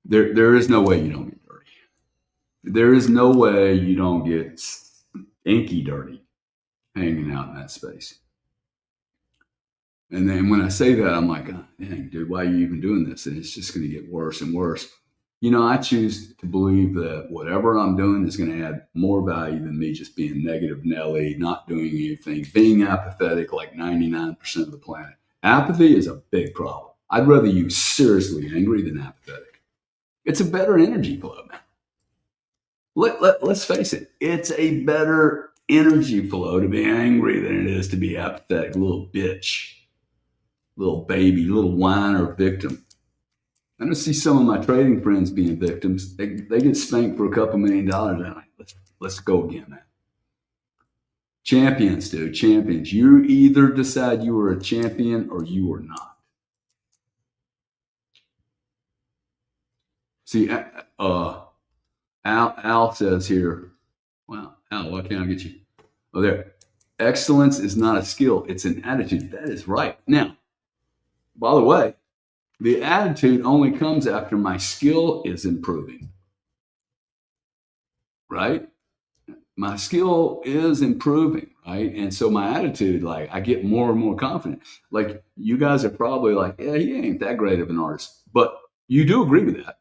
There is no way you don't get dirty. There is no way you don't get inky dirty hanging out in that space. And then when I say that, I'm like, oh, dang, dude, why are you even doing this? And it's just going to get worse and worse. I choose to believe that whatever I'm doing is going to add more value than me just being negative Nelly, not doing anything, being apathetic like 99% of the planet. Apathy is a big problem. I'd rather you seriously angry than apathetic. It's a better energy flow, man. Let's face it. It's a better energy flow to be angry than it is to be apathetic, little bitch, little baby, little whiner victim. I don't see some of my trading friends being victims. They get spanked for a couple $1 million. And I'm like, let's go again, man. Champions, dude, champions. You either decide you are a champion or you are not. See, Al says here, wow, Al, why can't I get you? Oh, there. Excellence is not a skill, it's an attitude. That is right. Now, by the way, the attitude only comes after my skill is improving, right? My skill is improving, right? And so my attitude, like, I get more and more confident. Like, you guys are probably like, yeah, he ain't that great of an artist, but you do agree with that.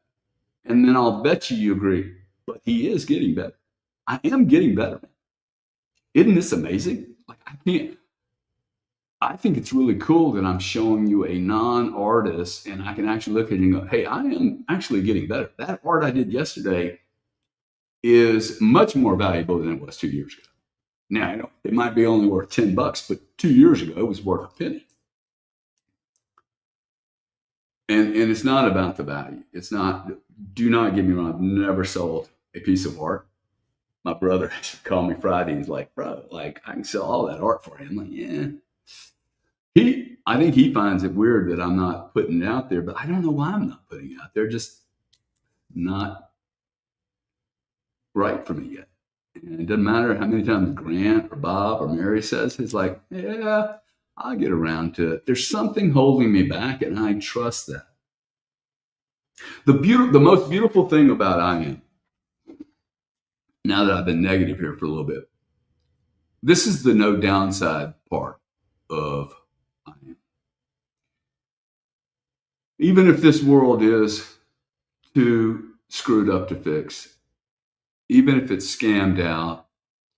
And then I'll bet you agree, but he is getting better. I am getting better. Isn't this amazing? Like, I think it's really cool that I'm showing you a non-artist and I can actually look at it and go, hey, I am actually getting better. That art I did yesterday is much more valuable than it was 2 years ago. Now, it might be only worth $10, but 2 years ago it was worth a penny. And it's not about the value. It's not, do not get me wrong, I've never sold a piece of art. My brother called me Friday. He's like, bro, like, I can sell all that art for him. I'm like, yeah. I think he finds it weird that I'm not putting it out there, but I don't know why I'm not putting it out there. Just not right for me yet. And it doesn't matter how many times Grant or Bob or Mary says, he's like, yeah, I'll get around to it. There's something holding me back, and I trust that. The most beautiful thing about I am, now that I've been negative here for a little bit, this is the no downside part of I am. Even if this world is too screwed up to fix, even if it's scammed out,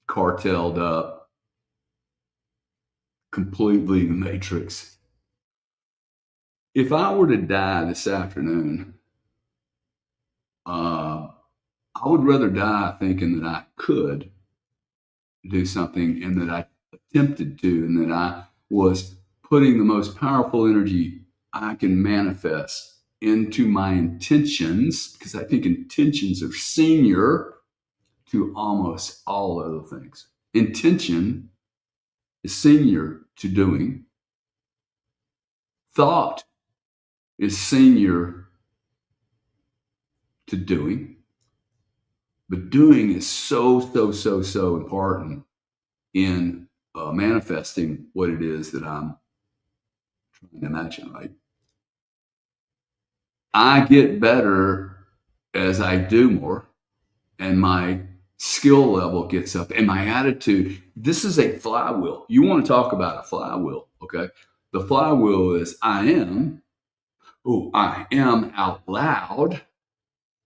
cartelled up, completely the matrix. If I were to die this afternoon, I would rather die thinking that I could do something and that I attempted to, and that I was putting the most powerful energy I can manifest into my intentions, because I think intentions are senior to almost all other things. Intention is senior to doing. Thought is senior to doing. But doing is so important in manifesting what it is that I'm trying to imagine, right? I get better as I do more, and my skill level gets up, and my attitude. This is a flywheel. You want to talk about a flywheel, okay? The flywheel is I am out loud.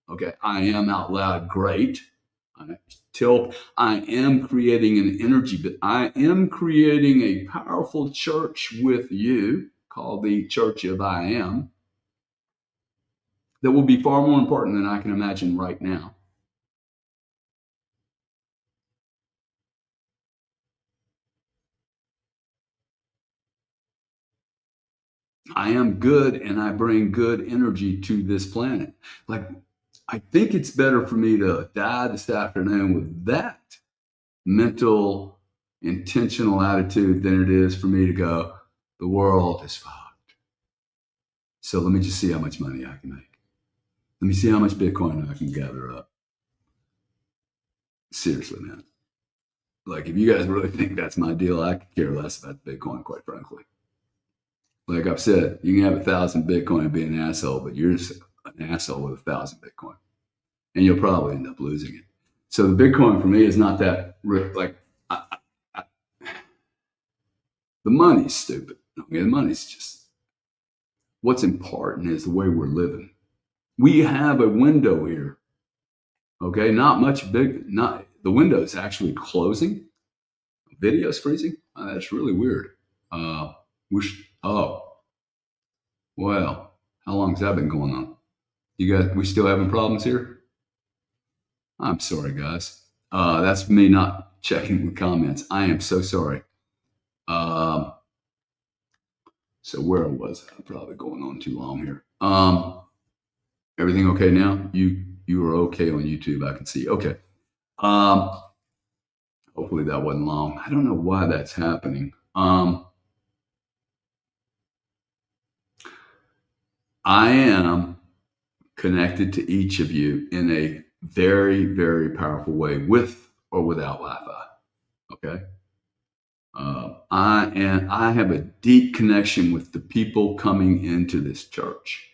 Okay, I am out loud great. tilt. I am creating an energy, but I am creating a powerful church with you called the Church of I Am that will be far more important than I can imagine right now. I am good and I bring good energy to this planet. Like, I think it's better for me to die this afternoon with that mental, intentional attitude than it is for me to go, the world is fucked. So let me just see how much money I can make. Let me see how much Bitcoin I can gather up. Seriously, man. Like, if you guys really think that's my deal, I could care less about Bitcoin, quite frankly. Like I've said, you can have 1,000 Bitcoin and be an asshole, but you're just an asshole with 1,000 Bitcoin, and you'll probably end up losing it. So the Bitcoin for me is not that like I, the money's stupid. Okay, the money's just what's important is the way we're living. We have a window here. Okay, not much big. Not the window's actually closing. Video's freezing. That's really weird. Oh well, how long's that been going on? You guys, we still having problems here? I'm sorry, guys. That's me not checking the comments. I am so sorry. Um, so where was I? I'm probably going on too long here. Everything okay now? You are okay on YouTube. I can see. Okay. Um, hopefully that wasn't long. I don't know why that's happening. I am connected to each of you in a very, very powerful way, with or without Wi-Fi. Okay. I have a deep connection with the people coming into this church.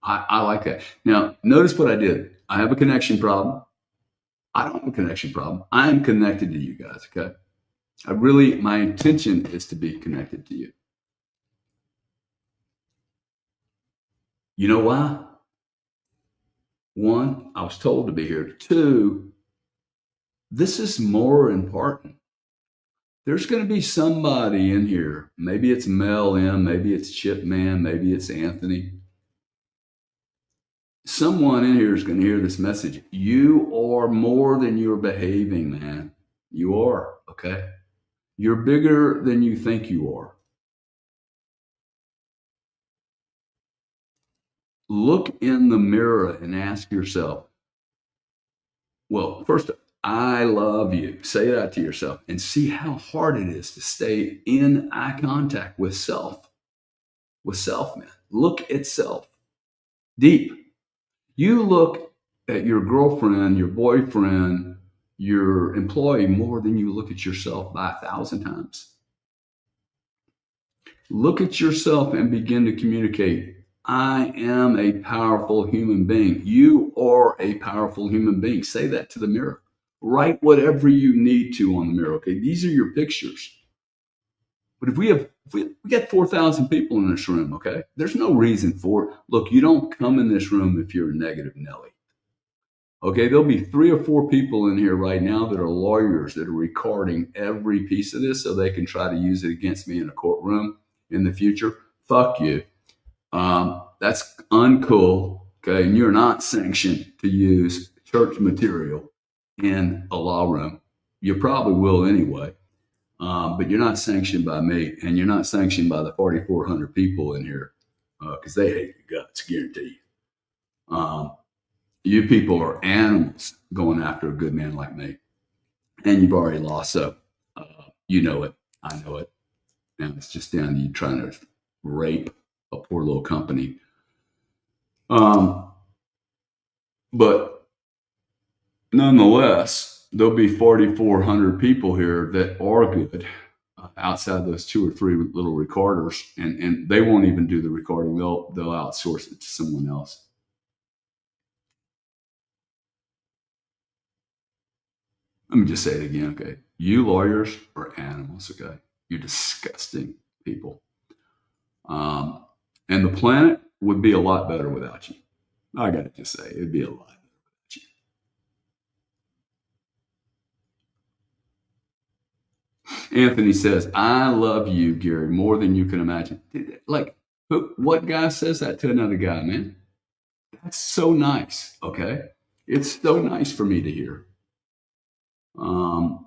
I like that. Now, notice what I did. I have a connection problem. I don't have a connection problem. I am connected to you guys. Okay. My intention is to be connected to you. You know why? One, I was told to be here. Two, this is more important. There's going to be somebody in here. Maybe it's Mel M, maybe it's Chip Man, maybe it's Anthony. Someone in here is going to hear this message. You are more than you're behaving, man. You are, okay? You're bigger than you think you are. Look in the mirror and ask yourself, well, first, I love you. Say that to yourself and see how hard it is to stay in eye contact with self, man. Look at self deep. You look at your girlfriend, your boyfriend, your employee more than you look at yourself by 1,000 times. Look at yourself and begin to communicate. I am a powerful human being. You are a powerful human being. Say that to the mirror. Write whatever you need to on the mirror. Okay, these are your pictures. But if we got 4,000 people in this room, okay, there's no reason for it. Look, you don't come in this room if you're a negative Nelly. Okay, there'll be 3 or 4 people in here right now that are lawyers that are recording every piece of this so they can try to use it against me in a courtroom in the future. Fuck you. That's uncool. Okay, and you're not sanctioned to use church material in a law room. You probably will anyway, but you're not sanctioned by me, and you're not sanctioned by the 4,400 people in here because they hate your guts, guarantee you. You people are animals going after a good man like me, and you've already lost. So you know it. I know it. And it's just down to you trying to rape a poor little company. But nonetheless, there'll be 4,400 people here that are good outside those 2 or 3 little recorders, and they won't even do the recording. They'll outsource it to someone else. Let me just say it again, okay? You lawyers are animals, okay? You're disgusting people. And the planet would be a lot better without you. I got to just say, it'd be a lot better without you. Anthony says, I love you, Gary, more than you can imagine. Like, what guy says that to another guy, man? That's so nice. Okay. It's so nice for me to hear. Um,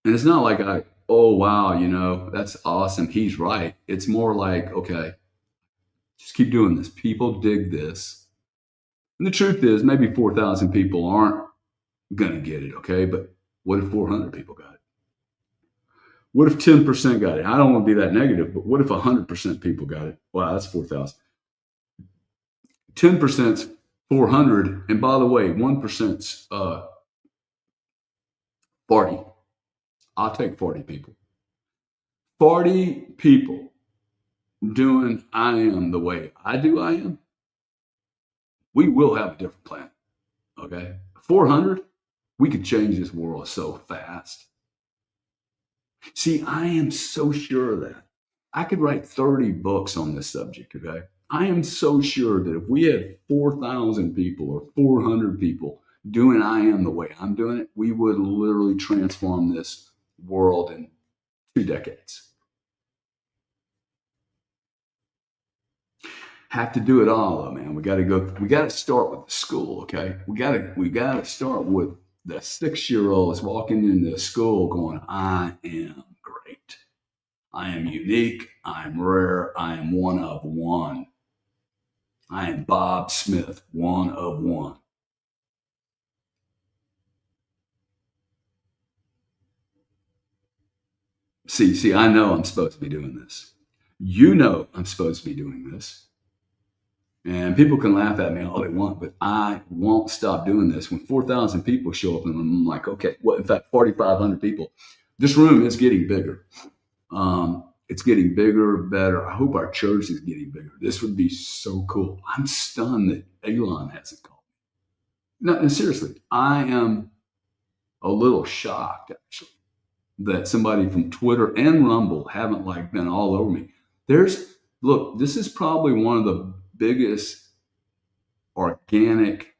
and it's not like oh, wow, that's awesome. He's right. It's more like, okay, just keep doing this. People dig this. And the truth is, maybe 4,000 people aren't going to get it. Okay. But what if 400 people got it? What if 10% got it? I don't want to be that negative, but what if 100% people got it? Wow, that's 4,000. 10% is 400. And by the way, 1% is 40. I'll take 40 people. 40 people doing I am the way I do I am. We will have a different planet. Okay. 400, we could change this world so fast. See, I am so sure of that. I could write 30 books on this subject. Okay. I am so sure that if we had 4,000 people or 400 people doing I am the way I'm doing it, we would literally transform this world in 2 decades. Have to do it all though, man. We got to start with the school. Okay. We got to start with the 6-year-olds walking into school going, I am great. I am unique. I am rare. I am one of one. I am Bob Smith, one of one. See, I know I'm supposed to be doing this. You know I'm supposed to be doing this. And people can laugh at me all they want, but I won't stop doing this. When 4,000 people show up in the room, I'm like, okay, well, in fact, 4,500 people. This room is getting bigger. It's getting bigger, better. I hope our church is getting bigger. This would be so cool. I'm stunned that Elon hasn't called me. No, seriously, I am a little shocked, actually, that somebody from Twitter and Rumble haven't been all over me. Look, this is probably one of the biggest organic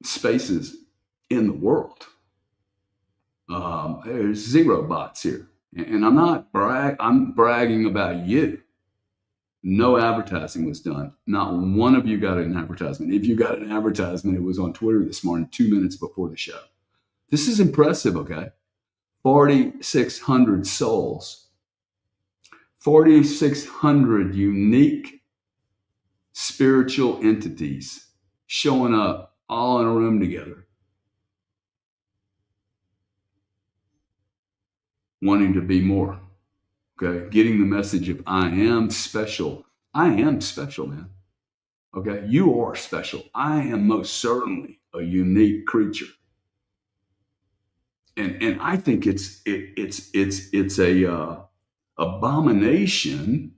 spaces in the world. There's 0 bots here, and I'm bragging about you. No advertising was done. Not one of you got an advertisement. If you got an advertisement, it was on Twitter this morning, 2 minutes before the show. This is impressive. Okay, 4,600 souls, 4,600 unique spiritual entities showing up all in a room together, wanting to be more. Okay, getting the message of I am special. I am special, man. Okay, you are special. I am most certainly a unique creature, and I think it's a abomination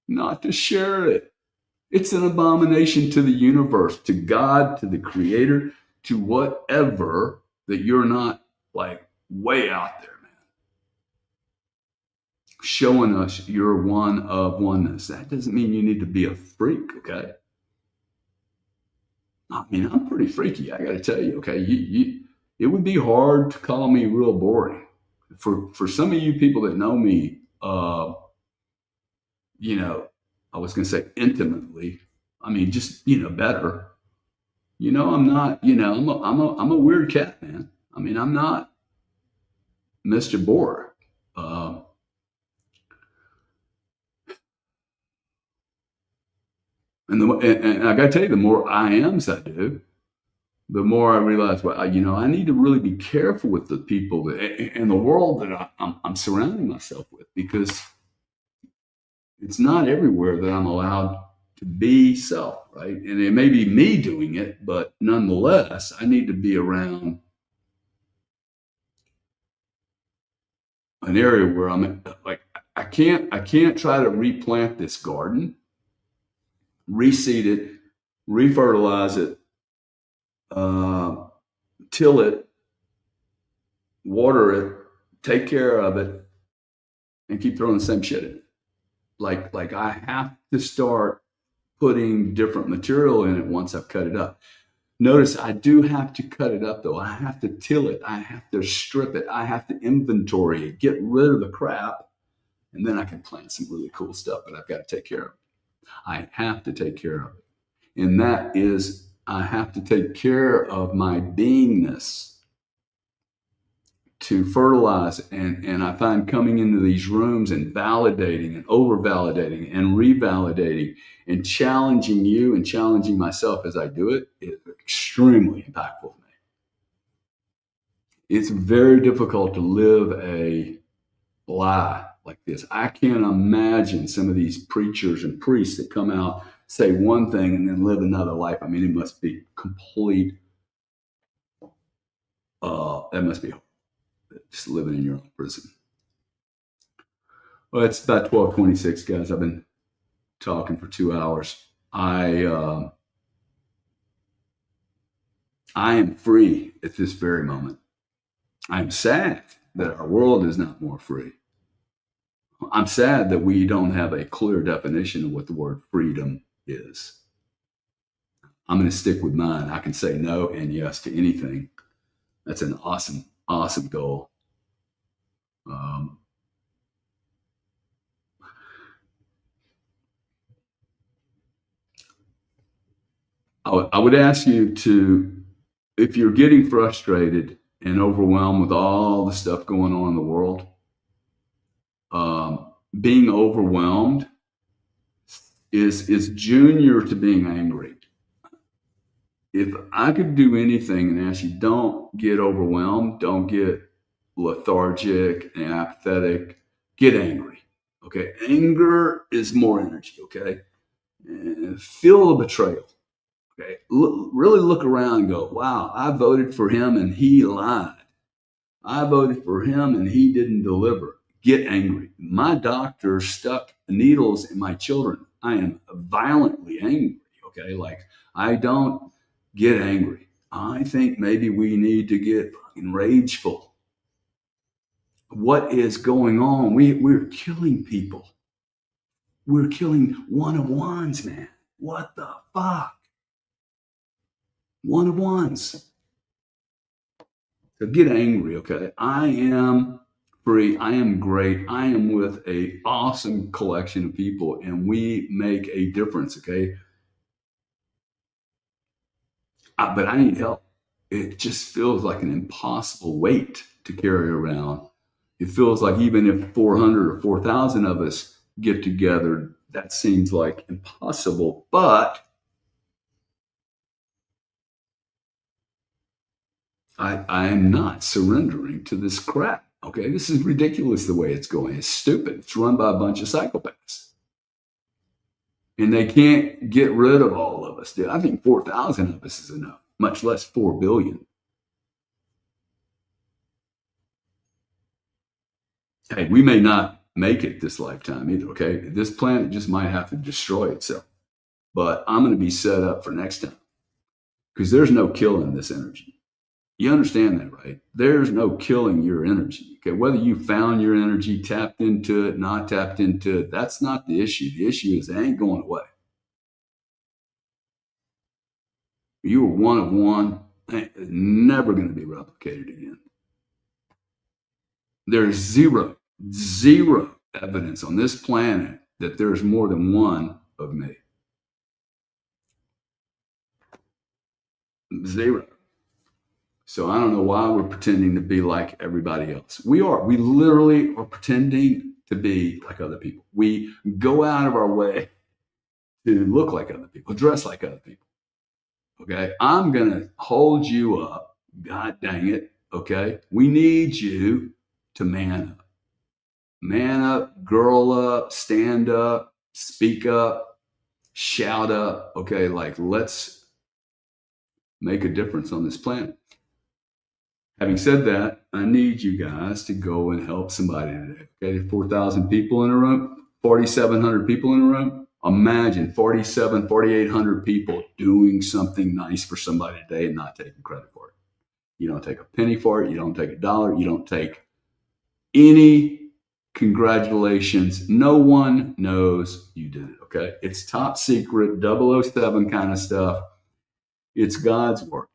not to share it. It's an abomination to the universe, to God, to the Creator, to whatever, that you're not way out there, man. Showing us you're one of oneness. That doesn't mean you need to be a freak, okay? I mean, I'm pretty freaky, I got to tell you, okay? It would be hard to call me real boring. For some of you people that know me, I was going to say intimately. I mean, just better. I'm not. I'm a weird cat, man. I mean, I'm not Mr. Bohr. And I got to tell you, the more I ams I do, the more I realize, well, I need to really be careful with the people and the world that I'm surrounding myself with, because it's not everywhere that I'm allowed to be self, right? And it may be me doing it, but nonetheless, I need to be around an area where I'm like, I can't try to replant this garden, reseed it, refertilize it, till it, water it, take care of it, and keep throwing the same shit in it. Like I have to start putting different material in it once I've cut it up. Notice I do have to cut it up though. I have to till it. I have to strip it. I have to inventory it, get rid of the crap, and then I can plant some really cool stuff, but I've got to take care of it. I have to take care of it. And that is, I have to take care of my beingness to fertilize. And I find coming into these rooms and validating and over validating and revalidating and challenging you and challenging myself as I do it is extremely impactful to me. It's very difficult to live a lie like this. I can't imagine some of these preachers and priests that come out, say one thing, and then live another life. I mean, it must be complete. That must be just living in your own prison. Well, it's about 12:26, guys. I've been talking for 2 hours. I am free at this very moment. I'm sad that our world is not more free. I'm sad that we don't have a clear definition of what the word freedom is. I'm going to stick with mine. I can say no and yes to anything. That's an awesome, awesome goal. I would ask you to, if you're getting frustrated and overwhelmed with all the stuff going on in the world, being overwhelmed is junior to being angry. If I could do anything and ask you, don't get overwhelmed, don't get lethargic and apathetic, get angry. Okay, anger is more energy. Okay, and feel the betrayal. Okay, really look around and go, wow, I voted for him and he lied. I voted for him and he didn't deliver. Get angry. My doctor stuck needles in my children. I am violently angry. Okay, like I don't get angry. I think maybe we need to get fucking rageful. What is going on? We're killing people. We're killing one of ones, man. What the fuck? One of ones. So get angry, okay? I am free. I am great. I am with a awesome collection of people, and we make a difference, okay? But I need help. It just feels like an impossible weight to carry around. It feels like even if 400 or 4,000 of us get together, that seems like impossible. But I am not surrendering to this crap. Okay, this is ridiculous the way it's going. It's stupid. It's run by a bunch of psychopaths. And they can't get rid of all of us. Dude, I think 4,000 of us is enough, much less 4 billion. Hey, we may not make it this lifetime either, okay? This planet just might have to destroy itself. But I'm going to be set up for next time because there's no killing this energy. You understand that, right? There's no killing your energy. Okay, whether you found your energy, tapped into it, not tapped into it, that's not the issue. The issue is it ain't going away. You are one of one, it's never going to be replicated again. There's zero evidence on this planet that there's more than one of me. Zero. So I don't know why we're pretending to be like everybody else. We literally are pretending to be like other people. We go out of our way to look like other people, dress like other people. Okay. I'm going to hold you up. God dang it. Okay. We need you to man up. Man up, girl up, stand up, speak up, shout up. Okay. Like, let's make a difference on this planet. Having said that, I need you guys to go and help somebody today. Okay, 4,000 people in a room, 4,700 people in a room. Imagine 4,800 people doing something nice for somebody today and not taking credit for it. You don't take a penny for it. You don't take $1. You don't take any congratulations. No one knows you did it. Okay, it's top secret, 007 kind of stuff. It's God's work.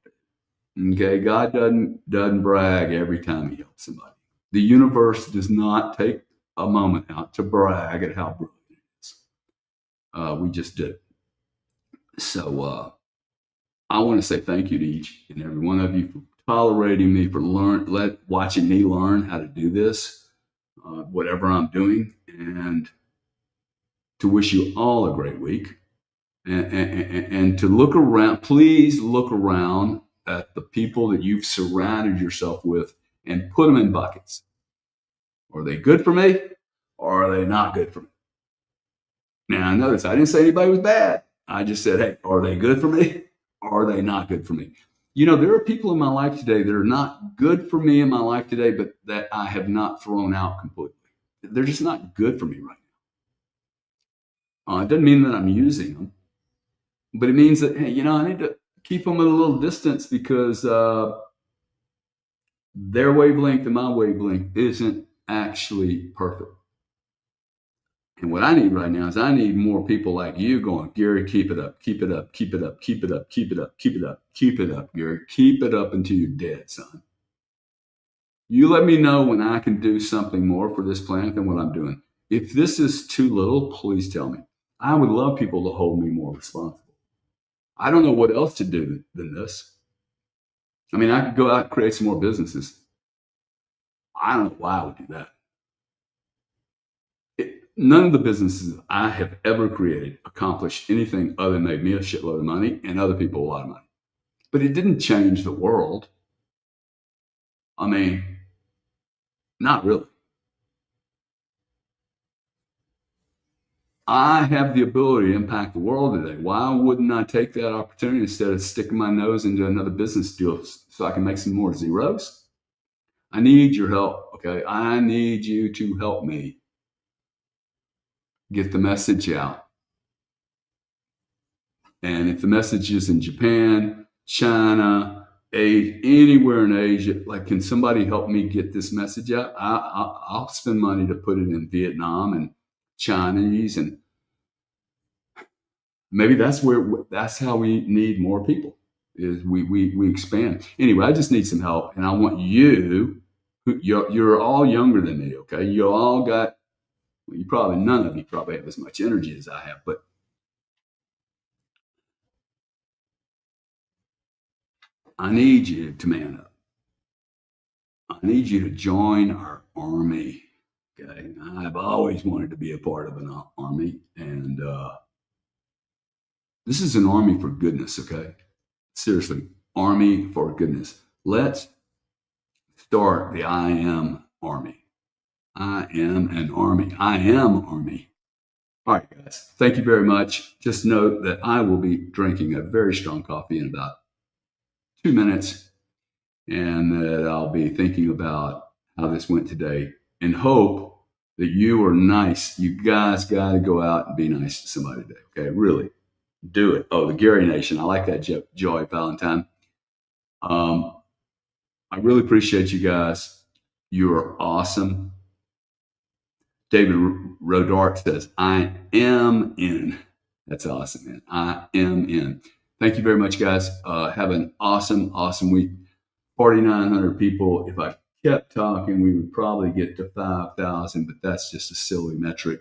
Okay, God doesn't brag every time He helps somebody. The universe does not take a moment out to brag at how brilliant it is. We just do. So I want to say thank you to each and every one of you for tolerating me, for watching me learn how to do this, whatever I'm doing, and to wish you all a great week. And to look around, please look around at the people that you've surrounded yourself with and put them in buckets. Are they good for me or are they not good for me? Now, notice I didn't say anybody was bad. I just said, hey, are they good for me or are they not good for me? You know, there are people in my life today that are not good for me in my life today, but that I have not thrown out completely. They're just not good for me right now. It doesn't mean that I'm using them, but it means that, hey, I need to keep them at a little distance because their wavelength and my wavelength isn't actually perfect. And what I need right now is I need more people like you going, Gary, keep it up, keep it up, keep it up, keep it up, keep it up, keep it up, keep it up, Gary, keep it up until you're dead, son. You let me know when I can do something more for this planet than what I'm doing. If this is too little, please tell me. I would love people to hold me more responsible. I don't know what else to do than this. I mean, I could go out and create some more businesses. I don't know why I would do that. None of the businesses I have ever created accomplished anything other than made me a shitload of money and other people a lot of money. But it didn't change the world. I mean, not really. I have the ability to impact the world today. Why wouldn't I take that opportunity instead of sticking my nose into another business deal so I can make some more zeros? I need your help, okay? I need you to help me get the message out. And if the message is in Japan, China, anywhere in Asia, like, can somebody help me get this message out? I'll spend money to put it in Vietnam and Chinese, and maybe that's how we need more people. Is we expand. Anyway, I just need some help, and I want you. You're all younger than me, okay? You all got. Well, none of you probably have as much energy as I have, but I need you to man up. I need you to join our army. Okay, I've always wanted to be a part of an army, and this is an army for goodness. Okay, seriously, army for goodness. Let's start the I am army. I am an army. I am army. All right, guys. Thank you very much. Just note that I will be drinking a very strong coffee in about 2 minutes, and that I'll be thinking about how this went today and hope that you are nice. You guys got to go out and be nice to somebody today. Okay, really do it. Oh, the Gary Nation. I like that, Joy Valentine. I really appreciate you guys. You are awesome. David Rodart says, I am in. That's awesome, man. I am in. Thank you very much, guys. Have an awesome, awesome week. 4,900 people. If I kept talking, we would probably get to 5,000, but that's just a silly metric.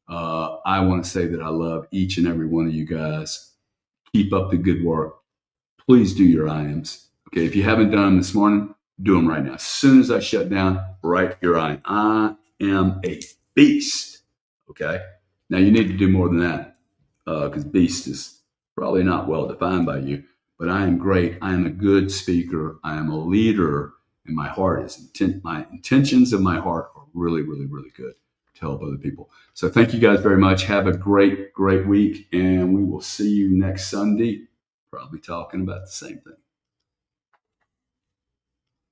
I want to say that I love each and every one of you guys. Keep up the good work. Please do your IAMs. Okay, if you haven't done them this morning, do them right now. As soon as I shut down, write your IAM. I am a beast. Okay, now you need to do more than that because beast is probably not well defined by you. But I am great. I am a good speaker. I am a leader, and my heart is my intentions of my heart are really, really, really good to help other people. So thank you guys very much. Have a great, great week, and we will see you next Sunday, probably talking about the same thing.